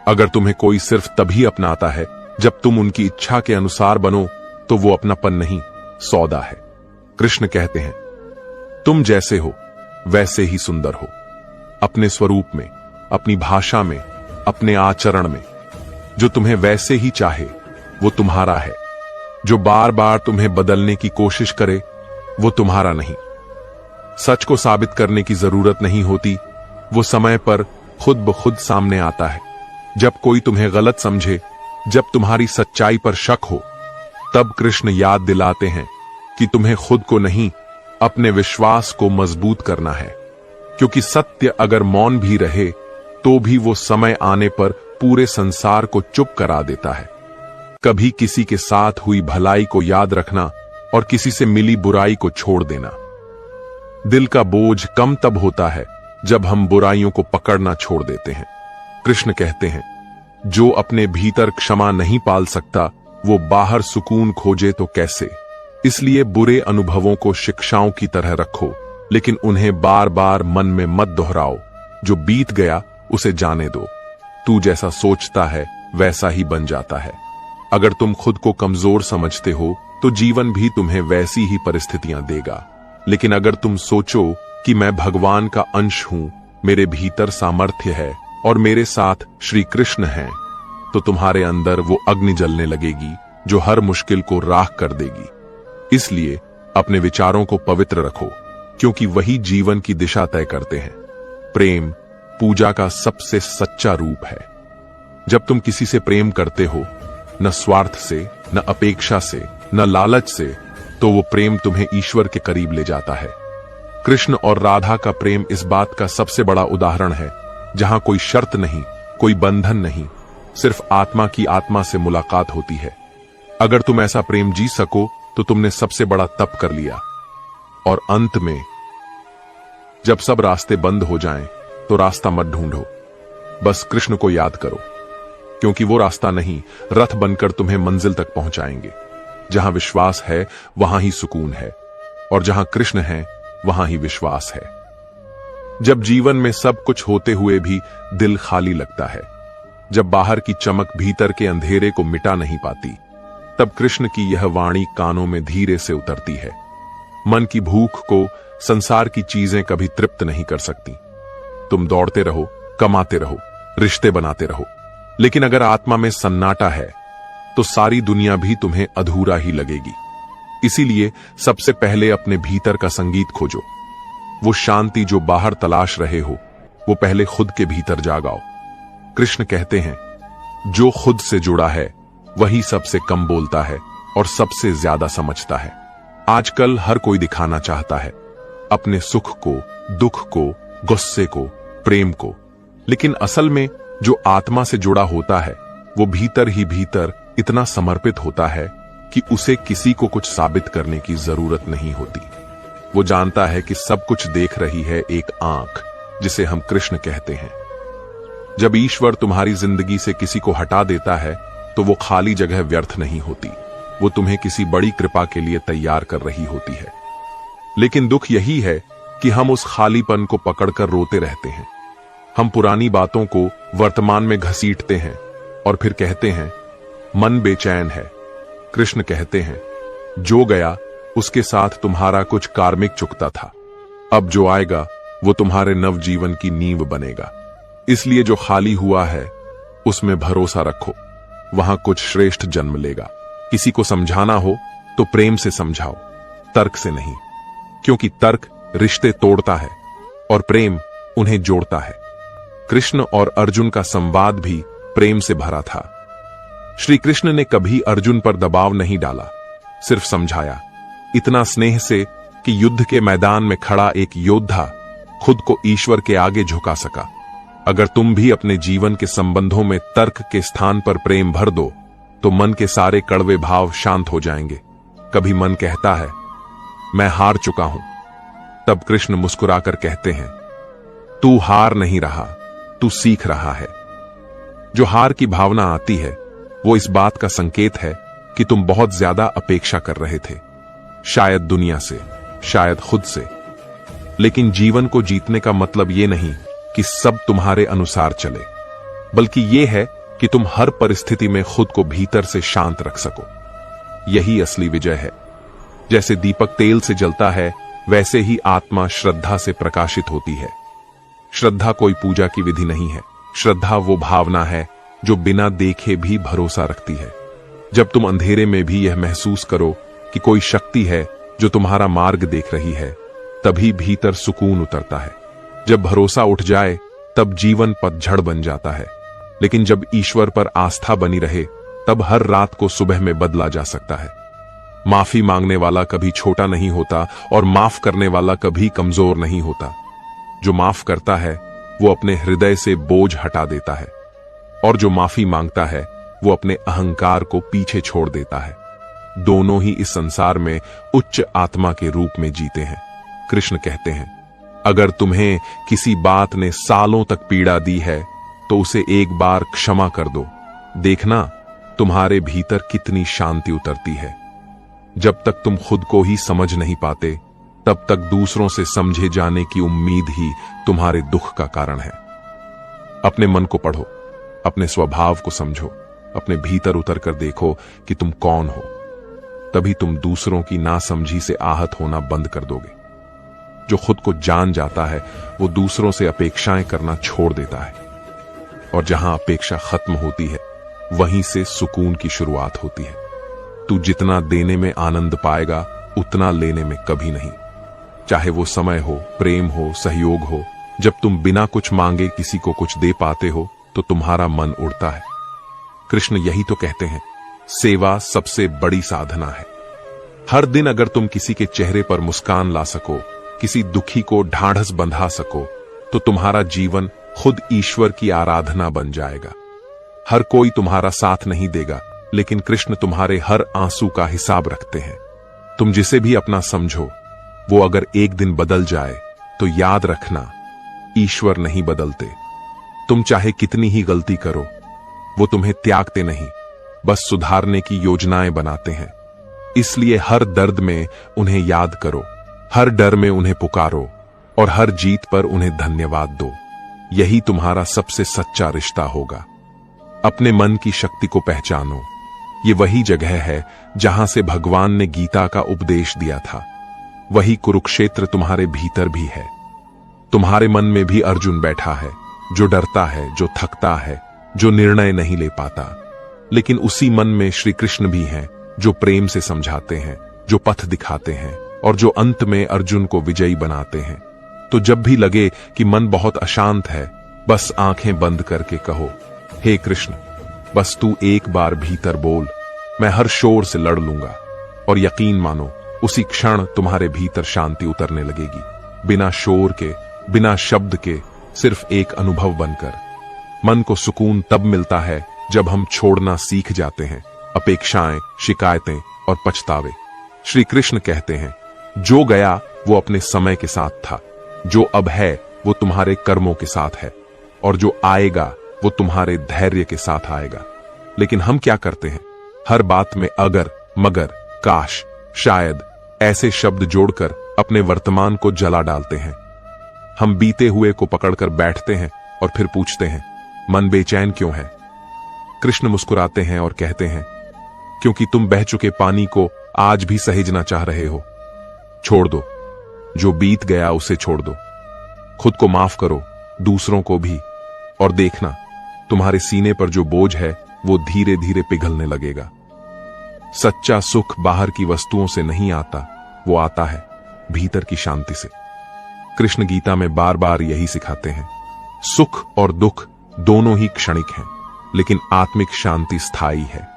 अगर तुम्हें कोई सिर्फ तभी अपनाता है जब तुम उनकी इच्छा के अनुसार बनो, तो वो अपनापन नहीं, सौदा है। कृष्ण कहते हैं, तुम जैसे हो वैसे ही सुंदर हो। अपने स्वरूप में, अपनी भाषा में, अपने आचरण में। जो तुम्हें वैसे ही चाहे, वो तुम्हारा है। जो बार बार तुम्हें बदलने की कोशिश करे, वो तुम्हारा नहीं। सच को साबित करने की जरूरत नहीं होती, वो समय पर खुद ब खुद सामने आता है। जब कोई तुम्हें गलत समझे, जब तुम्हारी सच्चाई पर शक हो, तब कृष्ण याद दिलाते हैं कि तुम्हें खुद को नहीं, अपने विश्वास को मजबूत करना है। क्योंकि सत्य अगर मौन भी रहे, तो भी वो समय आने पर पूरे संसार को चुप करा देता है। कभी किसी के साथ हुई भलाई को याद रखना और किसी से मिली बुराई को छोड़ देना। दिल का बोझ कम तब होता है जब हम बुराइयों को पकड़ना छोड़ देते हैं। कृष्ण कहते हैं, जो अपने भीतर क्षमा नहीं पाल सकता, वो बाहर सुकून खोजे तो कैसे। इसलिए बुरे अनुभवों को शिक्षाओं की तरह रखो, लेकिन उन्हें बार बार मन में मत दोहराओ। जो बीत गया उसे जाने दो। तू जैसा सोचता है वैसा ही बन जाता है। अगर तुम खुद को कमजोर समझते हो, तो जीवन भी तुम्हें वैसी ही परिस्थितियां देगा। लेकिन अगर तुम सोचो कि मैं भगवान का अंश हूं, मेरे भीतर सामर्थ्य है और मेरे साथ श्री कृष्ण हैं, तो तुम्हारे अंदर वो अग्नि जलने लगेगी जो हर मुश्किल को राख कर देगी। इसलिए अपने विचारों को पवित्र रखो, क्योंकि वही जीवन की दिशा तय करते हैं। प्रेम पूजा का सबसे सच्चा रूप है। जब तुम किसी से प्रेम करते हो, न स्वार्थ से, न अपेक्षा से, न लालच से, तो वो प्रेम तुम्हें ईश्वर के करीब ले जाता है। कृष्ण और राधा का प्रेम इस बात का सबसे बड़ा उदाहरण है, जहां कोई शर्त नहीं, कोई बंधन नहीं, सिर्फ आत्मा की आत्मा से मुलाकात होती है। अगर तुम ऐसा प्रेम जी सको, तो तुमने सबसे बड़ा तप कर लिया। और अंत में, जब सब रास्ते बंद हो जाएं, तो रास्ता मत ढूंढो, बस कृष्ण को याद करो, क्योंकि वो रास्ता नहीं, रथ बनकर तुम्हें मंजिल तक पहुंचाएंगे। जहां विश्वास है, वहां ही सुकून है, और जहां कृष्ण है, वहां ही विश्वास है। जब जीवन में सब कुछ होते हुए भी दिल खाली लगता है, जब बाहर की चमक भीतर के अंधेरे को मिटा नहीं पाती, तब कृष्ण की यह वाणी कानों में धीरे से उतरती है। मन की भूख को संसार की चीजें कभी तृप्त नहीं कर सकती। तुम दौड़ते रहो, कमाते रहो, रिश्ते बनाते रहो, लेकिन अगर आत्मा में सन्नाटा है तो सारी दुनिया भी तुम्हें अधूरा ही लगेगी। इसीलिए सबसे पहले अपने भीतर का संगीत खोजो। वो शांति जो बाहर तलाश रहे हो, वो पहले खुद के भीतर जागाओ। कृष्ण कहते हैं, जो खुद से जुड़ा है वही सबसे कम बोलता है और सबसे ज्यादा समझता है। आजकल हर कोई दिखाना चाहता है, अपने सुख को, दुख को, गुस्से को, प्रेम को, लेकिन असल में जो आत्मा से जुड़ा होता है वो भीतर ही भीतर इतना समर्पित होता है कि उसे किसी को कुछ साबित करने की जरूरत नहीं होती। वो जानता है कि सब कुछ देख रही है एक आंख, जिसे हम कृष्ण कहते हैं। जब ईश्वर तुम्हारी जिंदगी से किसी को हटा देता है तो वो खाली जगह व्यर्थ नहीं होती, वो तुम्हें किसी बड़ी कृपा के लिए तैयार कर रही होती है। लेकिन दुख यही है कि हम उस खालीपन को पकड़कर रोते रहते हैं। हम पुरानी बातों को वर्तमान में घसीटते हैं और फिर कहते हैं, मन बेचैन है। कृष्ण कहते हैं, जो गया उसके साथ तुम्हारा कुछ कार्मिक चुकता था, अब जो आएगा वो तुम्हारे नवजीवन की नींव बनेगा। इसलिए जो खाली हुआ है उसमें भरोसा रखो, वहां कुछ श्रेष्ठ जन्म लेगा। किसी को समझाना हो तो प्रेम से समझाओ, तर्क से नहीं, क्योंकि तर्क रिश्ते तोड़ता है और प्रेम उन्हें जोड़ता है। कृष्ण और अर्जुन का संवाद भी प्रेम से भरा था। श्री कृष्ण ने कभी अर्जुन पर दबाव नहीं डाला, सिर्फ समझाया, इतना स्नेह से कि युद्ध के मैदान में खड़ा एक योद्धा खुद को ईश्वर के आगे झुका सका। अगर तुम भी अपने जीवन के संबंधों में तर्क के स्थान पर प्रेम भर दो तो मन के सारे कड़वे भाव शांत हो जाएंगे। कभी मन कहता है, मैं हार चुका हूं, तब कृष्ण मुस्कुराकर कहते हैं, तू हार नहीं रहा, तू सीख रहा है। जो हार की भावना आती है वो इस बात का संकेत है कि तुम बहुत ज्यादा अपेक्षा कर रहे थे, शायद दुनिया से, शायद खुद से। लेकिन जीवन को जीतने का मतलब ये नहीं कि सब तुम्हारे अनुसार चले, बल्कि यह है कि तुम हर परिस्थिति में खुद को भीतर से शांत रख सको। यही असली विजय है। जैसे दीपक तेल से जलता है, वैसे ही आत्मा श्रद्धा से प्रकाशित होती है। श्रद्धा कोई पूजा की विधि नहीं है। श्रद्धा वो भावना है जो बिना देखे भी भरोसा रखती है। जब तुम अंधेरे में भी यह महसूस करो कि कोई शक्ति है जो तुम्हारा मार्ग देख रही है, तभी भीतर सुकून उतरता है। जब भरोसा उठ जाए तब जीवन पतझड़ बन जाता है। लेकिन जब ईश्वर पर आस्था बनी रहे तब हर रात को सुबह में बदला जा सकता है। माफी मांगने वाला कभी छोटा नहीं होता और माफ करने वाला कभी कमजोर नहीं होता। जो माफ करता है वो अपने हृदय से बोझ हटा देता है, और जो माफी मांगता है वो अपने अहंकार को पीछे छोड़ देता है। दोनों ही इस संसार में उच्च आत्मा के रूप में जीते हैं। कृष्ण कहते हैं, अगर तुम्हें किसी बात ने सालों तक पीड़ा दी है तो उसे एक बार क्षमा कर दो, देखना तुम्हारे भीतर कितनी शांति उतरती है। जब तक तुम खुद को ही समझ नहीं पाते तब तक दूसरों से समझे जाने की उम्मीद ही तुम्हारे दुख का कारण है। अपने मन को पढ़ो, अपने स्वभाव को समझो, अपने भीतर उतर कर देखो कि तुम कौन हो। तभी तुम दूसरों की नासमझी से आहत होना बंद कर दोगे। जो खुद को जान जाता है वो दूसरों से अपेक्षाएं करना छोड़ देता है, और जहां अपेक्षा खत्म होती है वहीं से सुकून की शुरुआत होती है। तू जितना देने में आनंद पाएगा उतना लेने में कभी नहीं। चाहे वो समय हो, प्रेम हो, सहयोग हो, जब तुम बिना कुछ मांगे किसी को कुछ दे पाते हो तो तुम्हारा मन उड़ता है। कृष्ण यही तो कहते हैं, सेवा सबसे बड़ी साधना है। हर दिन अगर तुम किसी के चेहरे पर मुस्कान ला सको, किसी दुखी को ढाढ़स बंधा सको, तो तुम्हारा जीवन खुद ईश्वर की आराधना बन जाएगा। हर कोई तुम्हारा साथ नहीं देगा, लेकिन कृष्ण तुम्हारे हर आंसू का हिसाब रखते हैं। तुम जिसे भी अपना समझो, वो अगर एक दिन बदल जाए तो याद रखना, ईश्वर नहीं बदलते। तुम चाहे कितनी ही गलती करो, वो तुम्हें त्यागते नहीं, बस सुधारने की योजनाएं बनाते हैं। इसलिए हर दर्द में उन्हें याद करो, हर डर में उन्हें पुकारो, और हर जीत पर उन्हें धन्यवाद दो। यही तुम्हारा सबसे सच्चा रिश्ता होगा। अपने मन की शक्ति को पहचानो, ये वही जगह है जहां से भगवान ने गीता का उपदेश दिया था। वही कुरुक्षेत्र तुम्हारे भीतर भी है। तुम्हारे मन में भी अर्जुन बैठा है, जो डरता है, जो थकता है, जो निर्णय नहीं ले पाता। लेकिन उसी मन में श्री कृष्ण भी हैं, जो प्रेम से समझाते हैं, जो पथ दिखाते हैं और जो अंत में अर्जुन को विजयी बनाते हैं। तो जब भी लगे कि मन बहुत अशांत है, बस आंखें बंद करके कहो, हे कृष्ण, बस तू एक बार भीतर बोल, मैं हर शोर से लड़ लूंगा। और यकीन मानो, उसी क्षण तुम्हारे भीतर शांति उतरने लगेगी, बिना शोर के, बिना शब्द के, सिर्फ एक अनुभव बनकर। मन को सुकून तब मिलता है जब हम छोड़ना सीख जाते हैं अपेक्षाएं, शिकायतें और पछतावे। श्री कृष्ण कहते हैं, जो गया वो अपने समय के साथ था, जो अब है वो तुम्हारे कर्मों के साथ है, और जो आएगा वो तुम्हारे धैर्य के साथ आएगा। लेकिन हम क्या करते हैं? हर बात में अगर, मगर, काश, शायद ऐसे शब्द जोड़कर अपने वर्तमान को जला डालते हैं। हम बीते हुए को पकड़कर बैठते हैं और फिर पूछते हैं, मन बेचैन क्यों है? कृष्ण मुस्कुराते हैं और कहते हैं, क्योंकि तुम बह चुके पानी को आज भी सहेजना चाह रहे हो। छोड़ दो, जो बीत गया उसे छोड़ दो। खुद को माफ करो, दूसरों को भी, और देखना तुम्हारे सीने पर जो बोझ है वो धीरे धीरे पिघलने लगेगा। सच्चा सुख बाहर की वस्तुओं से नहीं आता, वो आता है भीतर की शांति से। कृष्ण गीता में बार बार यही सिखाते हैं। सुख और दुख दोनों ही क्षणिक हैं, लेकिन आत्मिक शांति स्थायी है।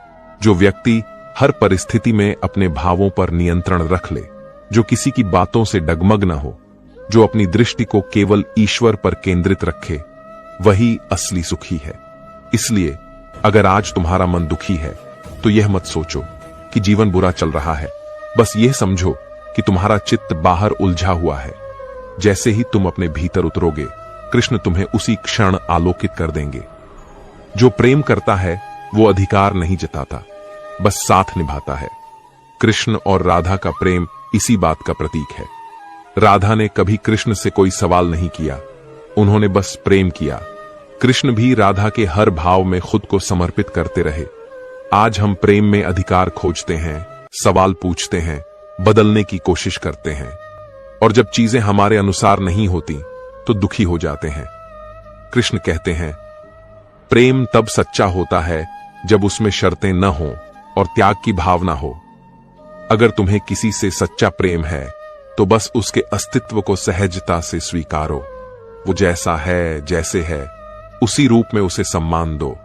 जो व्यक्ति हर परिस्थिति में अपने भावों पर नियंत्रण रख ले, जो किसी की बातों से डगमग न हो, जो अपनी दृष्टि को केवल ईश्वर पर केंद्रित रखे, वही असली सुखी है। इसलिए अगर आज तुम्हारा मन दुखी है तो यह मत सोचो कि जीवन बुरा चल रहा है। बस यह समझो कि तुम्हारा चित्त बाहर उलझा हुआ है। जैसे ही तुम अपने भीतर उतरोगे, कृष्ण तुम्हें उसी क्षण आलोकित कर देंगे। जो प्रेम करता है वो अधिकार नहीं जताता, बस साथ निभाता है। कृष्ण और राधा का प्रेम इसी बात का प्रतीक है। राधा ने कभी कृष्ण से कोई सवाल नहीं किया, उन्होंने बस प्रेम किया। कृष्ण भी राधा के हर भाव में खुद को समर्पित करते रहे। आज हम प्रेम में अधिकार खोजते हैं, सवाल पूछते हैं, बदलने की कोशिश करते हैं, और जब चीजें हमारे अनुसार नहीं होती तो दुखी हो जाते हैं। कृष्ण कहते हैं, प्रेम तब सच्चा होता है जब उसमें शर्तें न हो और त्याग की भावना हो। अगर तुम्हें किसी से सच्चा प्रेम है तो बस उसके अस्तित्व को सहजता से स्वीकारो। वो जैसा है, जैसे है, उसी रूप में उसे सम्मान दो।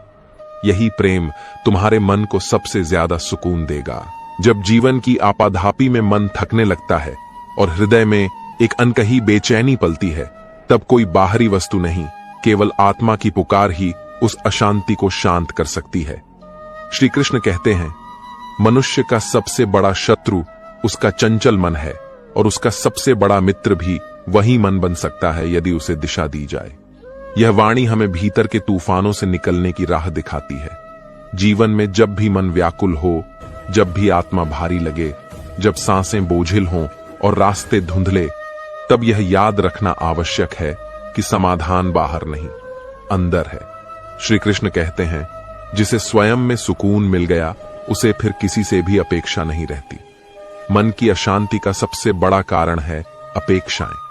यही प्रेम तुम्हारे मन को सबसे ज्यादा सुकून देगा। जब जीवन की आपाधापी में मन थकने लगता है और हृदय में एक अनकही बेचैनी पलती है, तब कोई बाहरी वस्तु नहीं, केवल आत्मा की पुकार ही उस अशांति को शांत कर सकती है। श्री कृष्ण कहते हैं, मनुष्य का सबसे बड़ा शत्रु उसका चंचल मन है, और उसका सबसे बड़ा मित्र भी वही मन बन सकता है यदि उसे दिशा दी जाए। यह वाणी हमें भीतर के तूफानों से निकलने की राह दिखाती है। जीवन में जब भी मन व्याकुल हो, जब भी आत्मा भारी लगे, जब सांसें बोझिल हों और रास्ते धुंधले, तब यह याद रखना आवश्यक है कि समाधान बाहर नहीं, अंदर है। श्री कृष्ण कहते हैं, जिसे स्वयं में सुकून मिल गया उसे फिर किसी से भी अपेक्षा नहीं रहती। मन की अशांति का सबसे बड़ा कारण है अपेक्षाएं।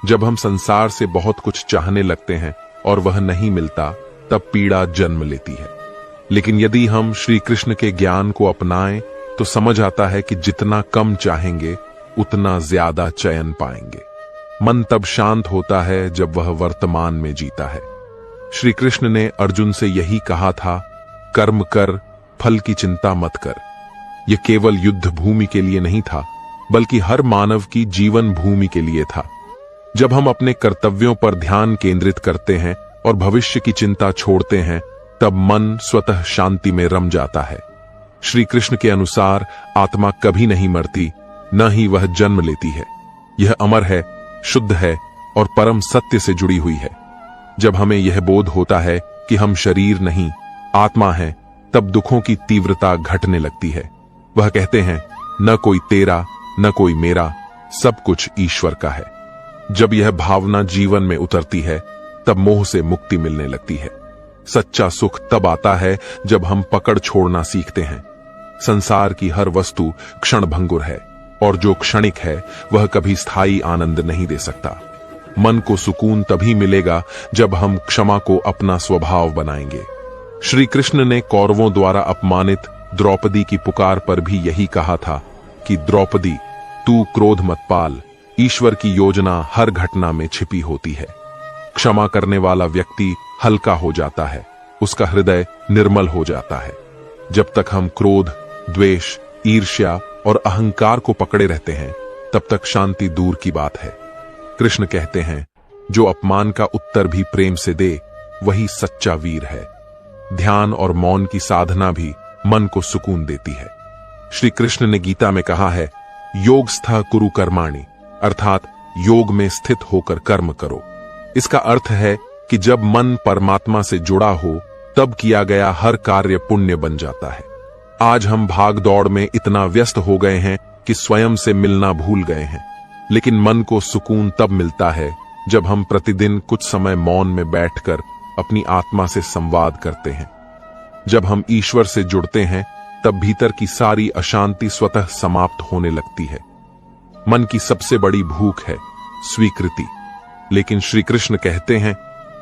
जब हम संसार से बहुत कुछ चाहने लगते हैं और वह नहीं मिलता, तब पीड़ा जन्म लेती है। लेकिन यदि हम श्री कृष्ण के ज्ञान को अपनाएं तो समझ आता है कि जितना कम चाहेंगे उतना ज्यादा चयन पाएंगे। मन तब शांत होता है जब वह वर्तमान में जीता है। श्री कृष्ण ने अर्जुन से यही कहा था, कर्म कर, फल की चिंता मत कर। यह केवल युद्ध भूमि के लिए नहीं था, बल्कि हर मानव की जीवन भूमि के लिए था। जब हम अपने कर्तव्यों पर ध्यान केंद्रित करते हैं और भविष्य की चिंता छोड़ते हैं, तब मन स्वतः शांति में रम जाता है। श्री कृष्ण के अनुसार आत्मा कभी नहीं मरती, न ही वह जन्म लेती है। यह अमर है, शुद्ध है और परम सत्य से जुड़ी हुई है। जब हमें यह बोध होता है कि हम शरीर नहीं, आत्मा हैं, तब दुखों की तीव्रता घटने लगती है। वह कहते हैं, न कोई तेरा, न कोई मेरा, सब कुछ ईश्वर का है। जब यह भावना जीवन में उतरती है, तब मोह से मुक्ति मिलने लगती है। सच्चा सुख तब आता है जब हम पकड़ छोड़ना सीखते हैं, संसार की हर वस्तु क्षणभंगुर है और जो क्षणिक है वह कभी स्थायी आनंद नहीं दे सकता। मन को सुकून तभी मिलेगा जब हम क्षमा को अपना स्वभाव बनाएंगे। श्री कृष्ण ने कौरवों द्वारा अपमानित द्रौपदी की पुकार पर भी यही कहा था कि द्रौपदी, तू क्रोध मत पाल, ईश्वर की योजना हर घटना में छिपी होती है। क्षमा करने वाला व्यक्ति हल्का हो जाता है, उसका हृदय निर्मल हो जाता है। जब तक हम क्रोध, द्वेष, ईर्ष्या और अहंकार को पकड़े रहते हैं तब तक शांति दूर की बात है। कृष्ण कहते हैं, जो अपमान का उत्तर भी प्रेम से दे वही सच्चा वीर है। ध्यान और मौन की साधना भी मन को सुकून देती है। श्री कृष्ण ने गीता में कहा है, योगस्थ कुरु कर्माणि, अर्थात योग में स्थित होकर कर्म करो। इसका अर्थ है कि जब मन परमात्मा से जुड़ा हो तब किया गया हर कार्य पुण्य बन जाता है। आज हम भाग दौड़ में इतना व्यस्त हो गए हैं कि स्वयं से मिलना भूल गए हैं, लेकिन मन को सुकून तब मिलता है जब हम प्रतिदिन कुछ समय मौन में बैठकर अपनी आत्मा से संवाद करते हैं। जब हम ईश्वर से जुड़ते हैं तब भीतर की सारी अशांति स्वतः समाप्त होने लगती है। मन की सबसे बड़ी भूख है स्वीकृति, लेकिन श्री कृष्ण कहते हैं,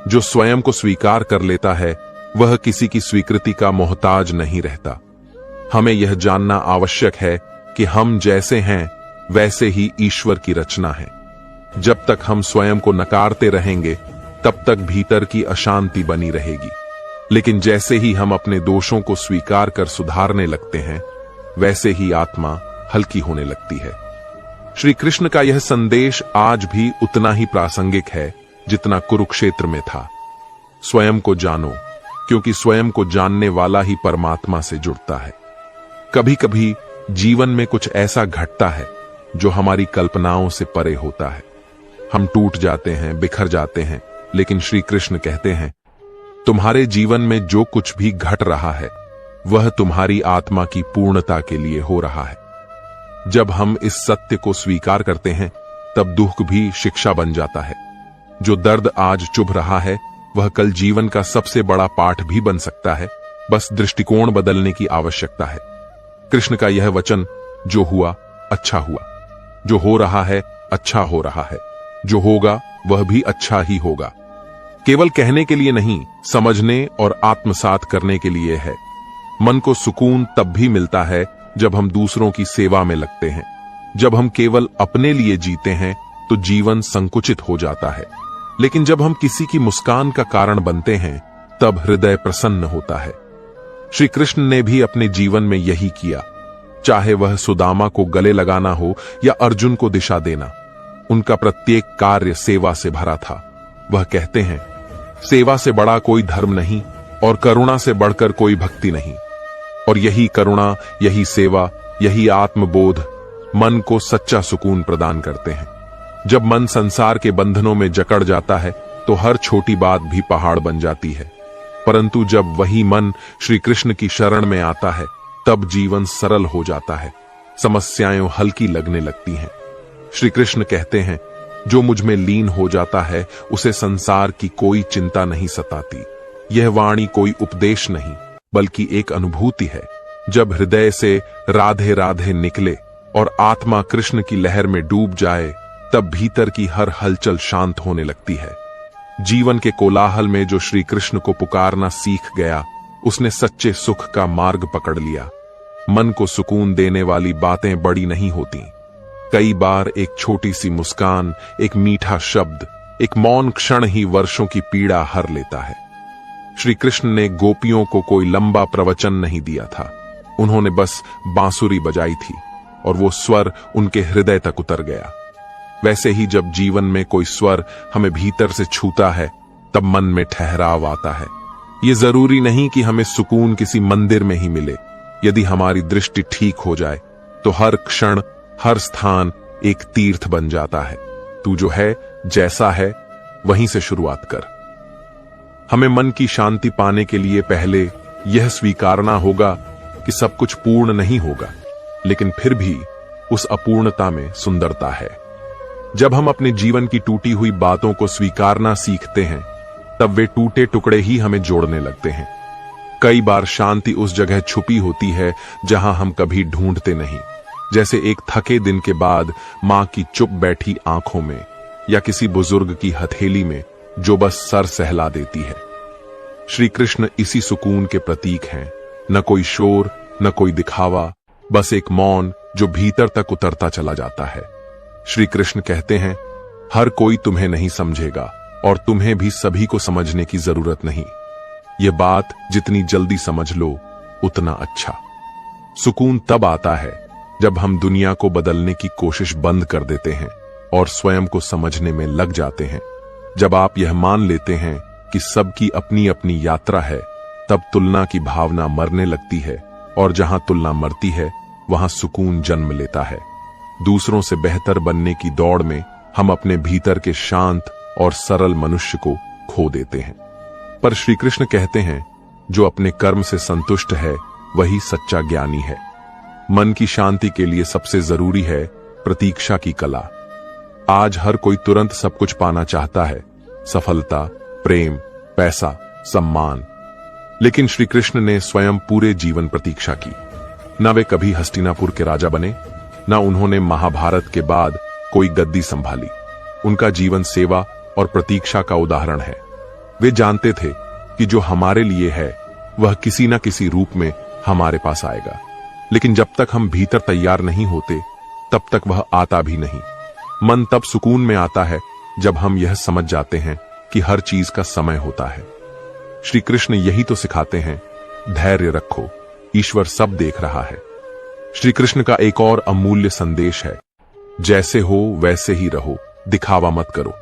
जो स्वयं को स्वीकार कर लेता है वह किसी की स्वीकृति का मोहताज नहीं रहता। हमें यह जानना आवश्यक है कि हम जैसे हैं वैसे ही ईश्वर की रचना है। जब तक हम स्वयं को नकारते रहेंगे तब तक भीतर की अशांति बनी रहेगी, लेकिन जैसे ही हम अपने दोषों को स्वीकार कर सुधारने लगते हैं वैसे ही आत्मा हल्की होने लगती है। श्री कृष्ण का यह संदेश आज भी उतना ही प्रासंगिक है जितना कुरुक्षेत्र में था। स्वयं को जानो, क्योंकि स्वयं को जानने वाला ही परमात्मा से जुड़ता है। कभी कभी जीवन में कुछ ऐसा घटता है जो हमारी कल्पनाओं से परे होता है। हम टूट जाते हैं, बिखर जाते हैं, लेकिन श्री कृष्ण कहते हैं, तुम्हारे जीवन में जो कुछ भी घट रहा है वह तुम्हारी आत्मा की पूर्णता के लिए हो रहा है। जब हम इस सत्य को स्वीकार करते हैं तब दुख भी शिक्षा बन जाता है। जो दर्द आज चुभ रहा है वह कल जीवन का सबसे बड़ा पाठ भी बन सकता है। बस दृष्टिकोण बदलने की आवश्यकता है। कृष्ण का यह वचन, जो हुआ अच्छा हुआ, जो हो रहा है अच्छा हो रहा है, जो होगा वह भी अच्छा ही होगा, केवल कहने के लिए नहीं, समझने और आत्मसात करने के लिए है। मन को सुकून तब भी मिलता है जब हम दूसरों की सेवा में लगते हैं। जब हम केवल अपने लिए जीते हैं तो जीवन संकुचित हो जाता है, लेकिन जब हम किसी की मुस्कान का कारण बनते हैं तब हृदय प्रसन्न होता है। श्री कृष्ण ने भी अपने जीवन में यही किया, चाहे वह सुदामा को गले लगाना हो या अर्जुन को दिशा देना। उनका प्रत्येक कार्य सेवा से भरा था। वह कहते हैं, सेवा से बड़ा कोई धर्म नहीं और करुणा से बढ़कर कोई भक्ति नहीं। और यही करुणा, यही सेवा, यही आत्मबोध मन को सच्चा सुकून प्रदान करते हैं। जब मन संसार के बंधनों में जकड़ जाता है तो हर छोटी बात भी पहाड़ बन जाती है, परंतु जब वही मन श्री कृष्ण की शरण में आता है तब जीवन सरल हो जाता है, समस्याएं हल्की लगने लगती हैं। श्री कृष्ण कहते हैं, जो मुझ में लीन हो जाता है उसे संसार की कोई चिंता नहीं सताती। यह वाणी कोई उपदेश नहीं बल्कि एक अनुभूति है। जब हृदय से राधे राधे निकले और आत्मा कृष्ण की लहर में डूब जाए तब भीतर की हर हलचल शांत होने लगती है। जीवन के कोलाहल में जो श्री कृष्ण को पुकारना सीख गया उसने सच्चे सुख का मार्ग पकड़ लिया। मन को सुकून देने वाली बातें बड़ी नहीं होती। कई बार एक छोटी सी मुस्कान, एक मीठा शब्द, एक मौन क्षण ही वर्षों की पीड़ा हर लेता है। श्री कृष्ण ने गोपियों को कोई लंबा प्रवचन नहीं दिया था, उन्होंने बस बांसुरी बजाई थी और वो स्वर उनके हृदय तक उतर गया। वैसे ही जब जीवन में कोई स्वर हमें भीतर से छूता है तब मन में ठहराव आता है। ये जरूरी नहीं कि हमें सुकून किसी मंदिर में ही मिले। यदि हमारी दृष्टि ठीक हो जाए तो हर क्षण, हर स्थान एक तीर्थ बन जाता है। तू जो है, जैसा है, वहीं से शुरुआत कर। हमें मन की शांति पाने के लिए पहले यह स्वीकारना होगा कि सब कुछ पूर्ण नहीं होगा, लेकिन फिर भी उस अपूर्णता में सुंदरता है। जब हम अपने जीवन की टूटी हुई बातों को स्वीकारना सीखते हैं तब वे टूटे टुकड़े ही हमें जोड़ने लगते हैं। कई बार शांति उस जगह छुपी होती है जहां हम कभी ढूंढते नहीं, जैसे एक थके दिन के बाद मां की चुप बैठी आंखों में, या किसी बुजुर्ग की हथेली में जो बस सर सहला देती है। श्री कृष्ण इसी सुकून के प्रतीक हैं। न कोई शोर, न कोई दिखावा, बस एक मौन जो भीतर तक उतरता चला जाता है। श्री कृष्ण कहते हैं, हर कोई तुम्हें नहीं समझेगा और तुम्हें भी सभी को समझने की जरूरत नहीं। यह बात जितनी जल्दी समझ लो उतना अच्छा। सुकून तब आता है जब हम दुनिया को बदलने की कोशिश बंद कर देते हैं और स्वयं को समझने में लग जाते हैं। जब आप यह मान लेते हैं कि सबकी अपनी अपनी यात्रा है, तब तुलना की भावना मरने लगती है, और जहां तुलना मरती है वहां सुकून जन्म लेता है। दूसरों से बेहतर बनने की दौड़ में हम अपने भीतर के शांत और सरल मनुष्य को खो देते हैं। पर श्री कृष्ण कहते हैं, जो अपने कर्म से संतुष्ट है वही सच्चा ज्ञानी है। मन की शांति के लिए सबसे जरूरी है प्रतीक्षा की कला। आज हर कोई तुरंत सब कुछ पाना चाहता है, सफलता, प्रेम, पैसा, सम्मान। लेकिन श्री कृष्ण ने स्वयं पूरे जीवन प्रतीक्षा की। न वे कभी हस्तिनापुर के राजा बने, न उन्होंने महाभारत के बाद कोई गद्दी संभाली। उनका जीवन सेवा और प्रतीक्षा का उदाहरण है। वे जानते थे कि जो हमारे लिए है वह किसी न किसी रूप में हमारे पास आएगा, लेकिन जब तक हम भीतर तैयार नहीं होते तब तक वह आता भी नहीं। मन तब सुकून में आता है जब हम यह समझ जाते हैं कि हर चीज का समय होता है। श्री कृष्ण यही तो सिखाते हैं, धैर्य रखो, ईश्वर सब देख रहा है। श्री कृष्ण का एक और अमूल्य संदेश है, जैसे हो वैसे ही रहो, दिखावा मत करो।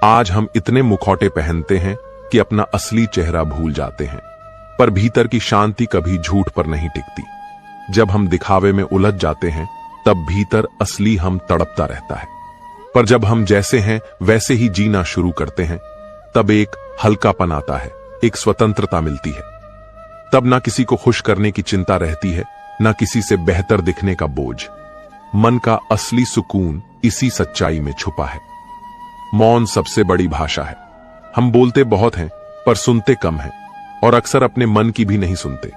आज हम इतने मुखौटे पहनते हैं कि अपना असली चेहरा भूल जाते हैं, पर भीतर की शांति कभी झूठ पर नहीं टिकती। जब हम दिखावे में उलझ जाते हैं तब भीतर असली हम तड़पता रहता है। पर जब हम जैसे हैं वैसे ही जीना शुरू करते हैं तब एक हल्कापन आता है, एक स्वतंत्रता मिलती है। तब ना किसी को खुश करने की चिंता रहती है, ना किसी से बेहतर दिखने का बोझ। मन का असली सुकून इसी सच्चाई में छुपा है। मौन सबसे बड़ी भाषा है। हम बोलते बहुत हैं पर सुनते कम हैं, और अक्सर अपने मन की भी नहीं सुनते।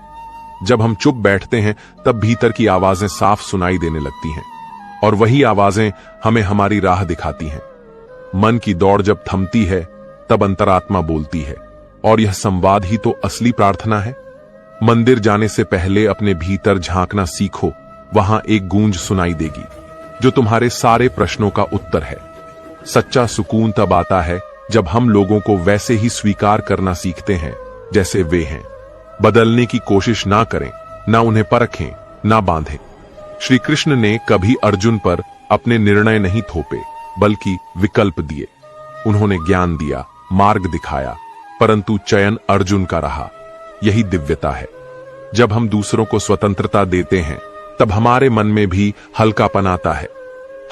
जब हम चुप बैठते हैं तब भीतर की आवाजें साफ सुनाई देने लगती हैं, और वही आवाजें हमें हमारी राह दिखाती हैं। मन की दौड़ जब थमती है तब अंतरात्मा बोलती है, और यह संवाद ही तो असली प्रार्थना है। मंदिर जाने से पहले अपने भीतर झांकना सीखो, वहां एक गूंज सुनाई देगी जो तुम्हारे सारे प्रश्नों का उत्तर है। सच्चा सुकून तब आता है जब हम लोगों को वैसे ही स्वीकार करना सीखते हैं जैसे वे हैं। बदलने की कोशिश ना करें, ना उन्हें परखें, ना बांधें। श्री कृष्ण ने कभी अर्जुन पर अपने निर्णय नहीं थोपे, बल्कि विकल्प दिए। उन्होंने ज्ञान दिया, मार्ग दिखाया, परंतु चयन अर्जुन का रहा। यही दिव्यता है। जब हम दूसरों को स्वतंत्रता देते हैं तब हमारे मन में भी हल्कापन आता है।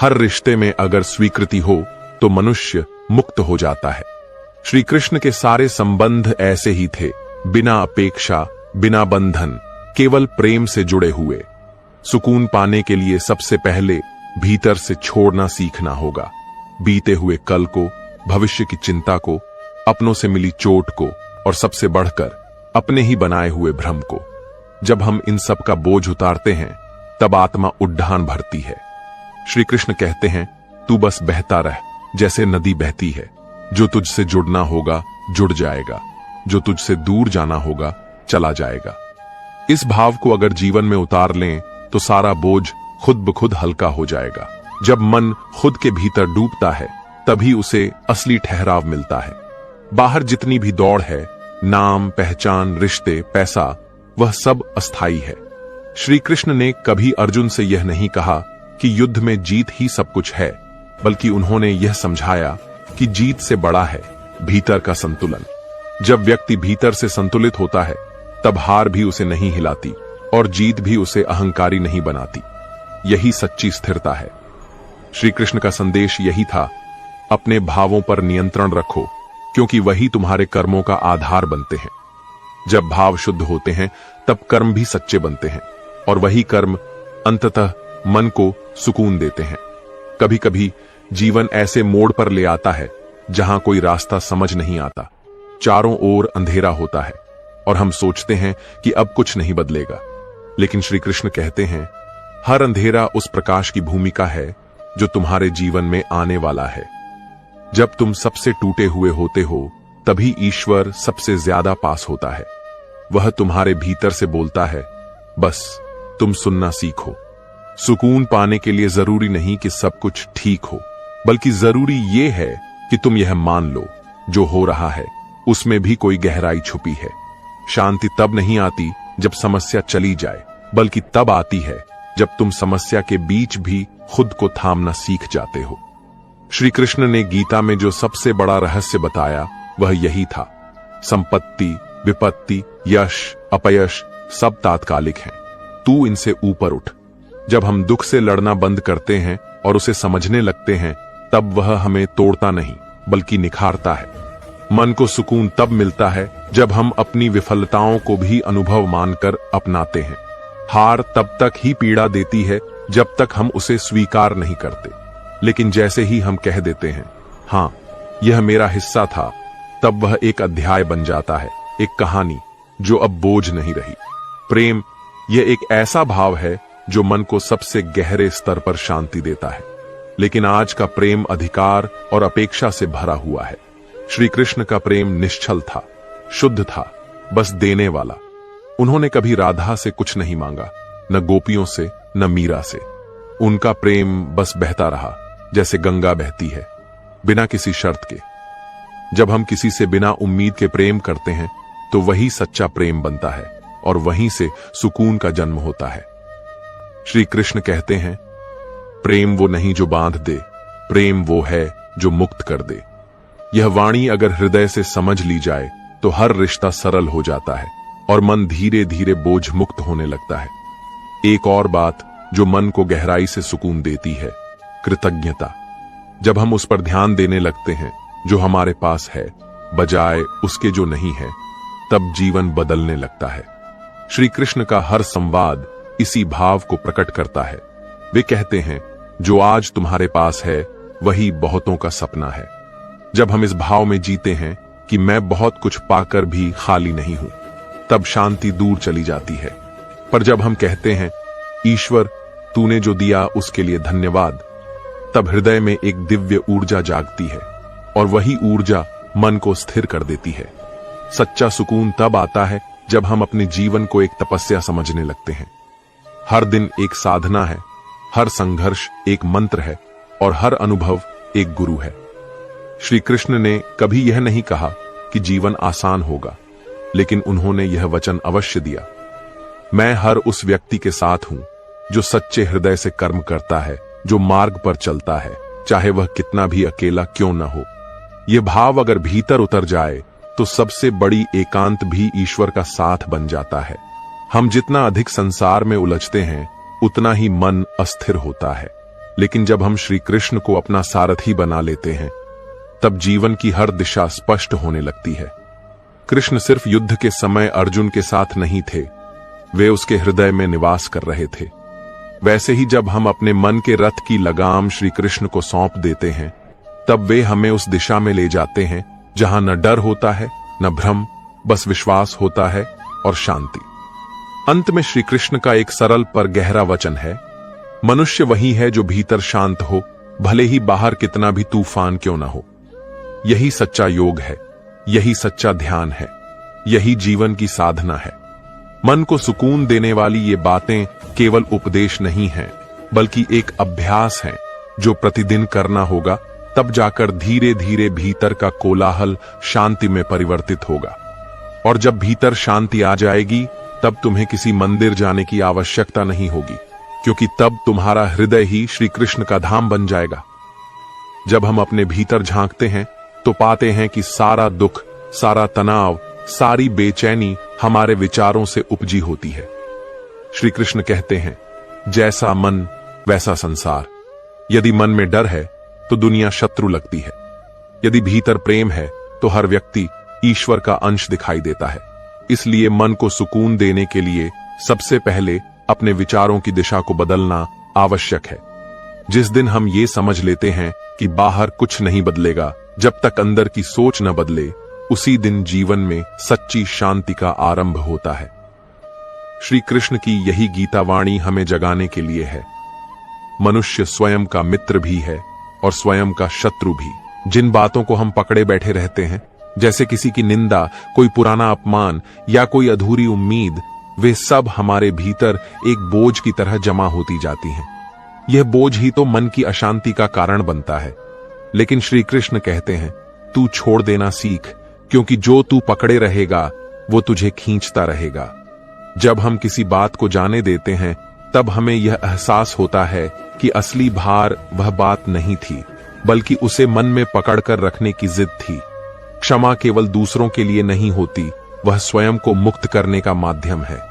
हर रिश्ते में अगर स्वीकृति हो तो मनुष्य मुक्त हो जाता है। श्री कृष्ण के सारे संबंध ऐसे ही थे, बिना अपेक्षा, बिना बंधन, केवल प्रेम से जुड़े हुए। सुकून पाने के लिए सबसे पहले भीतर से छोड़ना सीखना होगा। बीते हुए कल को, भविष्य की चिंता को, अपनों से मिली चोट को, और सबसे बढ़कर अपने ही बनाए हुए भ्रम को। जब हम इन सब का बोझ उतारते हैं तब आत्मा उड्डान भरती है। श्री कृष्ण कहते हैं, तू बस बहता रह जैसे नदी बहती है। जो तुझसे जुड़ना होगा जुड़ जाएगा, जो तुझसे दूर जाना होगा चला जाएगा। इस भाव को अगर जीवन में उतार लें तो सारा बोझ खुद ब खुद हल्का हो जाएगा। जब मन खुद के भीतर डूबता है तभी उसे असली ठहराव मिलता है। बाहर जितनी भी दौड़ है, नाम, पहचान, रिश्ते, पैसा, वह सब अस्थाई है। श्री कृष्ण ने कभी अर्जुन से यह नहीं कहा कि युद्ध में जीत ही सब कुछ है, बल्कि उन्होंने यह समझाया कि जीत से बड़ा है भीतर का संतुलन। जब व्यक्ति भीतर से संतुलित होता है तब हार भी उसे नहीं हिलाती और जीत भी उसे अहंकारी नहीं बनाती। यही सच्ची स्थिरता है। श्री कृष्ण का संदेश यही था, अपने भावों पर नियंत्रण रखो, क्योंकि वही तुम्हारे कर्मों का आधार बनते हैं। जब भाव शुद्ध होते हैं तब कर्म भी सच्चे बनते हैं, और वही कर्म अंततः मन को सुकून देते हैं। कभी कभी जीवन ऐसे मोड़ पर ले आता है जहां कोई रास्ता समझ नहीं आता। चारों ओर अंधेरा होता है और हम सोचते हैं कि अब कुछ नहीं बदलेगा। लेकिन श्री कृष्ण कहते हैं, हर अंधेरा उस प्रकाश की भूमिका है जो तुम्हारे जीवन में आने वाला है। जब तुम सबसे टूटे हुए होते हो, तभी ईश्वर सबसे ज्यादा पास होता है। वह तुम्हारे भीतर से बोलता है, बस तुम सुनना सीखो। सुकून पाने के लिए जरूरी नहीं कि सब कुछ ठीक हो, बल्कि जरूरी यह है कि तुम यह मान लो, जो हो रहा है उसमें भी कोई गहराई छुपी है। शांति तब नहीं आती जब समस्या चली जाए, बल्कि तब आती है जब तुम समस्या के बीच भी खुद को थामना सीख जाते हो। श्री कृष्ण ने गीता में जो सबसे बड़ा रहस्य बताया वह यही था, संपत्ति, विपत्ति, यश, अपयश सब तात्कालिक हैं। तू इनसे ऊपर उठ। जब हम दुख से लड़ना बंद करते हैं और उसे समझने लगते हैं, तब वह हमें तोड़ता नहीं बल्कि निखारता है। मन को सुकून तब मिलता है जब हम अपनी विफलताओं को भी अनुभव मानकर अपनाते हैं। हार तब तक ही पीड़ा देती है जब तक हम उसे स्वीकार नहीं करते। लेकिन जैसे ही हम कह देते हैं, हाँ यह मेरा हिस्सा था, तब वह एक अध्याय बन जाता है, एक कहानी जो अब बोझ नहीं रही। प्रेम यह एक ऐसा भाव है जो मन को सबसे गहरे स्तर पर शांति देता है। लेकिन आज का प्रेम अधिकार और अपेक्षा से भरा हुआ है। श्री कृष्ण का प्रेम निश्चल था, शुद्ध था, बस देने वाला। उन्होंने कभी राधा से कुछ नहीं मांगा, न गोपियों से, न मीरा से। उनका प्रेम बस बहता रहा, जैसे गंगा बहती है, बिना किसी शर्त के। जब हम किसी से बिना उम्मीद के प्रेम करते हैं, तो वही सच्चा प्रेम बनता है और वहीं से सुकून का जन्म होता है। श्री कृष्ण कहते हैं, प्रेम वो नहीं जो बांध दे, प्रेम वो है जो मुक्त कर दे। यह वाणी अगर हृदय से समझ ली जाए तो हर रिश्ता सरल हो जाता है और मन धीरे धीरे बोझ मुक्त होने लगता है। एक और बात जो मन को गहराई से सुकून देती है, कृतज्ञता। जब हम उस पर ध्यान देने लगते हैं जो हमारे पास है, बजाय उसके जो नहीं है, तब जीवन बदलने लगता है। श्री कृष्ण का हर संवाद इसी भाव को प्रकट करता है। वे कहते हैं, जो आज तुम्हारे पास है वही बहुतों का सपना है। जब हम इस भाव में जीते हैं कि मैं बहुत कुछ पाकर भी खाली नहीं हूं, तब शांति दूर चली जाती है। पर जब हम कहते हैं, ईश्वर तूने जो दिया उसके लिए धन्यवाद, तब हृदय में एक दिव्य ऊर्जा जागती है और वही ऊर्जा मन को स्थिर कर देती है। सच्चा सुकून तब आता है जब हम अपने जीवन को एक तपस्या समझने लगते हैं। हर दिन एक साधना है, हर संघर्ष एक मंत्र है और हर अनुभव एक गुरु है। श्री कृष्ण ने कभी यह नहीं कहा कि जीवन आसान होगा, लेकिन उन्होंने यह वचन अवश्य दिया, मैं हर उस व्यक्ति के साथ हूं जो सच्चे हृदय से कर्म करता है, जो मार्ग पर चलता है, चाहे वह कितना भी अकेला क्यों न हो। यह भाव अगर भीतर उतर जाए तो सबसे बड़ी एकांत भी ईश्वर का साथ बन जाता है। हम जितना अधिक संसार में उलझते हैं, उतना ही मन अस्थिर होता है। लेकिन जब हम श्री कृष्ण को अपना सारथी बना लेते हैं, तब जीवन की हर दिशा स्पष्ट होने लगती है। कृष्ण सिर्फ युद्ध के समय अर्जुन के साथ नहीं थे, वे उसके हृदय में निवास कर रहे थे। वैसे ही जब हम अपने मन के रथ की लगाम श्री कृष्ण को सौंप देते हैं, तब वे हमें उस दिशा में ले जाते हैं जहां न डर होता है, न भ्रम, बस विश्वास होता है और शांति। अंत में श्री कृष्ण का एक सरल पर गहरा वचन है, मनुष्य वही है जो भीतर शांत हो, भले ही बाहर कितना भी तूफान क्यों न हो। यही सच्चा योग है, यही सच्चा ध्यान है, यही जीवन की साधना है। मन को सुकून देने वाली ये बातें केवल उपदेश नहीं हैं, बल्कि एक अभ्यास है जो प्रतिदिन करना होगा, तब जाकर धीरे धीरे भीतर का कोलाहल शांति में परिवर्तित होगा। और जब भीतर शांति आ जाएगी, तब तुम्हें किसी मंदिर जाने की आवश्यकता नहीं होगी, क्योंकि तब तुम्हारा हृदय ही श्री कृष्ण का धाम बन जाएगा। जब हम अपने भीतर झांकते हैं तो पाते हैं कि सारा दुख, सारा तनाव, सारी बेचैनी हमारे विचारों से उपजी होती है। श्री कृष्ण कहते हैं, जैसा मन वैसा संसार। यदि मन में डर है तो दुनिया शत्रु लगती है, यदि भीतर प्रेम है तो हर व्यक्ति ईश्वर का अंश दिखाई देता है। इसलिए मन को सुकून देने के लिए सबसे पहले अपने विचारों की दिशा को बदलना आवश्यक है। जिस दिन हम ये समझ लेते हैं कि बाहर कुछ नहीं बदलेगा जब तक अंदर की सोच न बदले, उसी दिन जीवन में सच्ची शांति का आरंभ होता है। श्री कृष्ण की यही गीता वाणी हमें जगाने के लिए है। मनुष्य स्वयं का मित्र भी है और स्वयं का शत्रु भी। जिन बातों को हम पकड़े बैठे रहते हैं, जैसे किसी की निंदा, कोई पुराना अपमान या कोई अधूरी उम्मीद, वे सब हमारे भीतर एक बोझ की तरह जमा होती जाती हैं। यह बोझ ही तो मन की अशांति का कारण बनता है। लेकिन श्री कृष्ण कहते हैं, तू छोड़ देना सीख, क्योंकि जो तू पकड़े रहेगा वो तुझे खींचता रहेगा। जब हम किसी बात को जाने देते हैं, तब हमें यह एहसास होता है कि असली भार वह बात नहीं थी, बल्कि उसे मन में पकड़कर रखने की जिद थी। क्षमा केवल दूसरों के लिए नहीं होती, वह स्वयं को मुक्त करने का माध्यम है।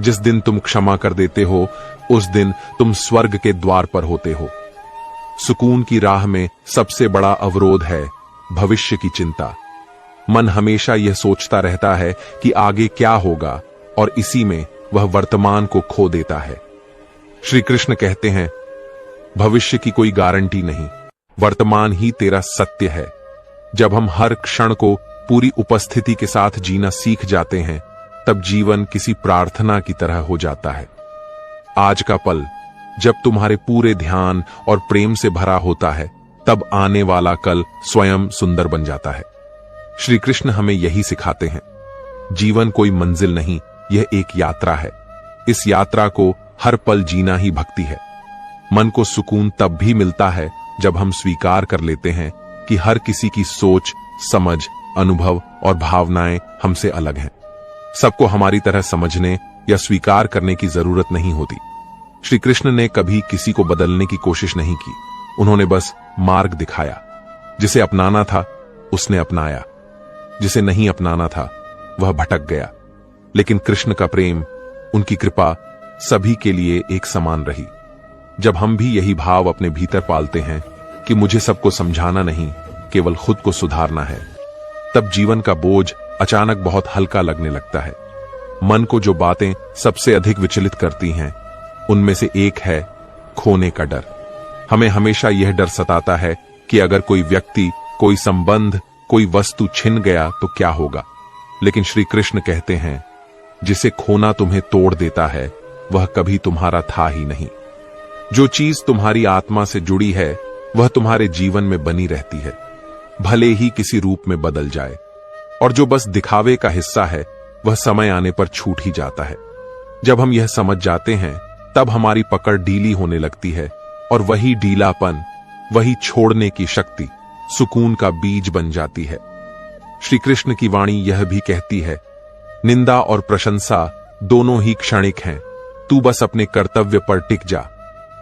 जिस दिन तुम क्षमा कर देते हो, उस दिन तुम स्वर्ग के द्वार पर होते हो। सुकून की राह में सबसे बड़ा अवरोध है भविष्य की चिंता। मन हमेशा यह सोचता रहता है कि आगे क्या होगा, और इसी में वह वर्तमान को खो देता है। श्री कृष्ण कहते हैं, भविष्य की कोई गारंटी नहीं, वर्तमान ही तेरा सत्य है। जब हम हर क्षण को पूरी उपस्थिति के साथ जीना सीख जाते हैं, तब जीवन किसी प्रार्थना की तरह हो जाता है। आज का पल जब तुम्हारे पूरे ध्यान और प्रेम से भरा होता है, तब आने वाला कल स्वयं सुंदर बन जाता है। श्री कृष्ण हमें यही सिखाते हैं। जीवन कोई मंजिल नहीं, यह एक यात्रा है। इस यात्रा को हर पल जीना ही भक्ति है। मन को सुकून तब भी मिलता है जब हम स्वीकार कर लेते हैं कि हर किसी की सोच, समझ, अनुभव और भावनाएं हमसे अलग हैं। सबको हमारी तरह समझने या स्वीकार करने की जरूरत नहीं होती। श्री कृष्ण ने कभी किसी को बदलने की कोशिश नहीं की। उन्होंने बस मार्ग दिखाया। जिसे अपनाना था उसने अपनाया, जिसे नहीं अपनाना था वह भटक गया। लेकिन कृष्ण का प्रेम, उनकी कृपा सभी के लिए एक समान रही। जब हम भी यही भाव अपने भीतर पालते हैं कि मुझे सबको समझाना नहीं, केवल खुद को सुधारना है, तब जीवन का बोझ अचानक बहुत हल्का लगने लगता है। मन को जो बातें सबसे अधिक विचलित करती हैं, उनमें से एक है खोने का डर। हमें हमेशा यह डर सताता है कि अगर कोई व्यक्ति, कोई संबंध, कोई वस्तु छिन गया तो क्या होगा। लेकिन श्री कृष्ण कहते हैं, जिसे खोना तुम्हें तोड़ देता है, वह कभी तुम्हारा था ही नहीं। जो चीज तुम्हारी आत्मा से जुड़ी है, वह तुम्हारे जीवन में बनी रहती है, भले ही किसी रूप में बदल जाए। और जो बस दिखावे का हिस्सा है, वह समय आने पर छूट ही जाता है। जब हम यह समझ जाते हैं, तब हमारी पकड़ ढीली होने लगती है, और वही ढीलापन, वही छोड़ने की शक्ति सुकून का बीज बन जाती है। श्री कृष्ण की वाणी यह भी कहती है, निंदा और प्रशंसा दोनों ही क्षणिक हैं, तू बस अपने कर्तव्य पर टिक जा।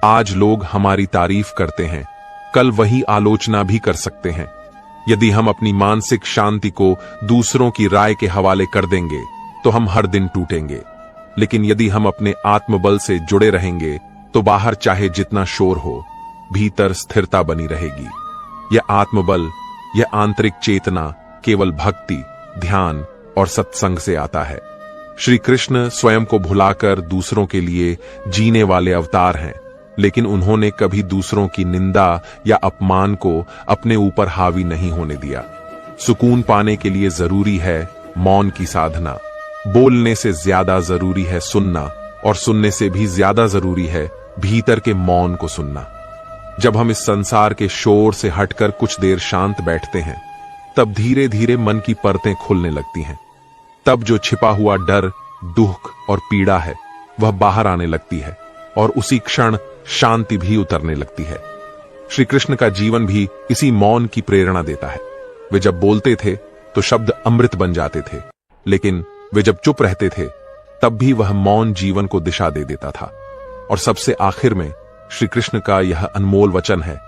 आज लोग हमारी तारीफ करते हैं, कल वही आलोचना भी कर सकते हैं। यदि हम अपनी मानसिक शांति को दूसरों की राय के हवाले कर देंगे, तो हम हर दिन टूटेंगे। लेकिन यदि हम अपने आत्मबल से जुड़े रहेंगे, तो बाहर चाहे जितना शोर हो, भीतर स्थिरता बनी रहेगी। यह आत्मबल, यह आंतरिक चेतना केवल भक्ति, ध्यान और सत्संग से आता है। श्री कृष्ण स्वयं को भुलाकर दूसरों के लिए जीने वाले अवतार हैं, लेकिन उन्होंने कभी दूसरों की निंदा या अपमान को अपने ऊपर हावी नहीं होने दिया। सुकून पाने के लिए जरूरी है मौन की साधना। बोलने से ज्यादा जरूरी है सुनना, और सुनने से भी ज्यादा जरूरी है भीतर के मौन को सुनना। जब हम इस संसार के शोर से हटकर कुछ देर शांत बैठते हैं, तब धीरे धीरे मन की परतें खुलने लगती हैं। तब जो छिपा हुआ डर, दुख और पीड़ा है, वह बाहर आने लगती है, और उसी क्षण शांति भी उतरने लगती है। श्री कृष्ण का जीवन भी इसी मौन की प्रेरणा देता है। वे जब बोलते थे तो शब्द अमृत बन जाते थे, लेकिन वे जब चुप रहते थे, तब भी वह मौन जीवन को दिशा दे देता था। और सबसे आखिर में श्री कृष्ण का यह अनमोल वचन है,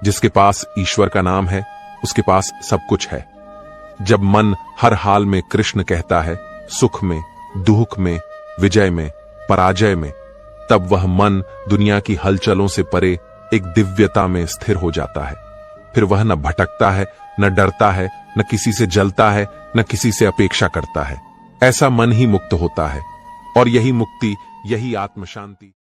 जिसके पास ईश्वर का नाम है, उसके पास सब कुछ है। जब मन हर हाल में कृष्ण कहता है, सुख में, दुख में, विजय में, पराजय में, तब वह मन दुनिया की हलचलों से परे एक दिव्यता में स्थिर हो जाता है। फिर वह न भटकता है, न डरता है, न किसी से जलता है, न किसी से अपेक्षा करता है। ऐसा मन ही मुक्त होता है, और यही मुक्ति, यही आत्म शांति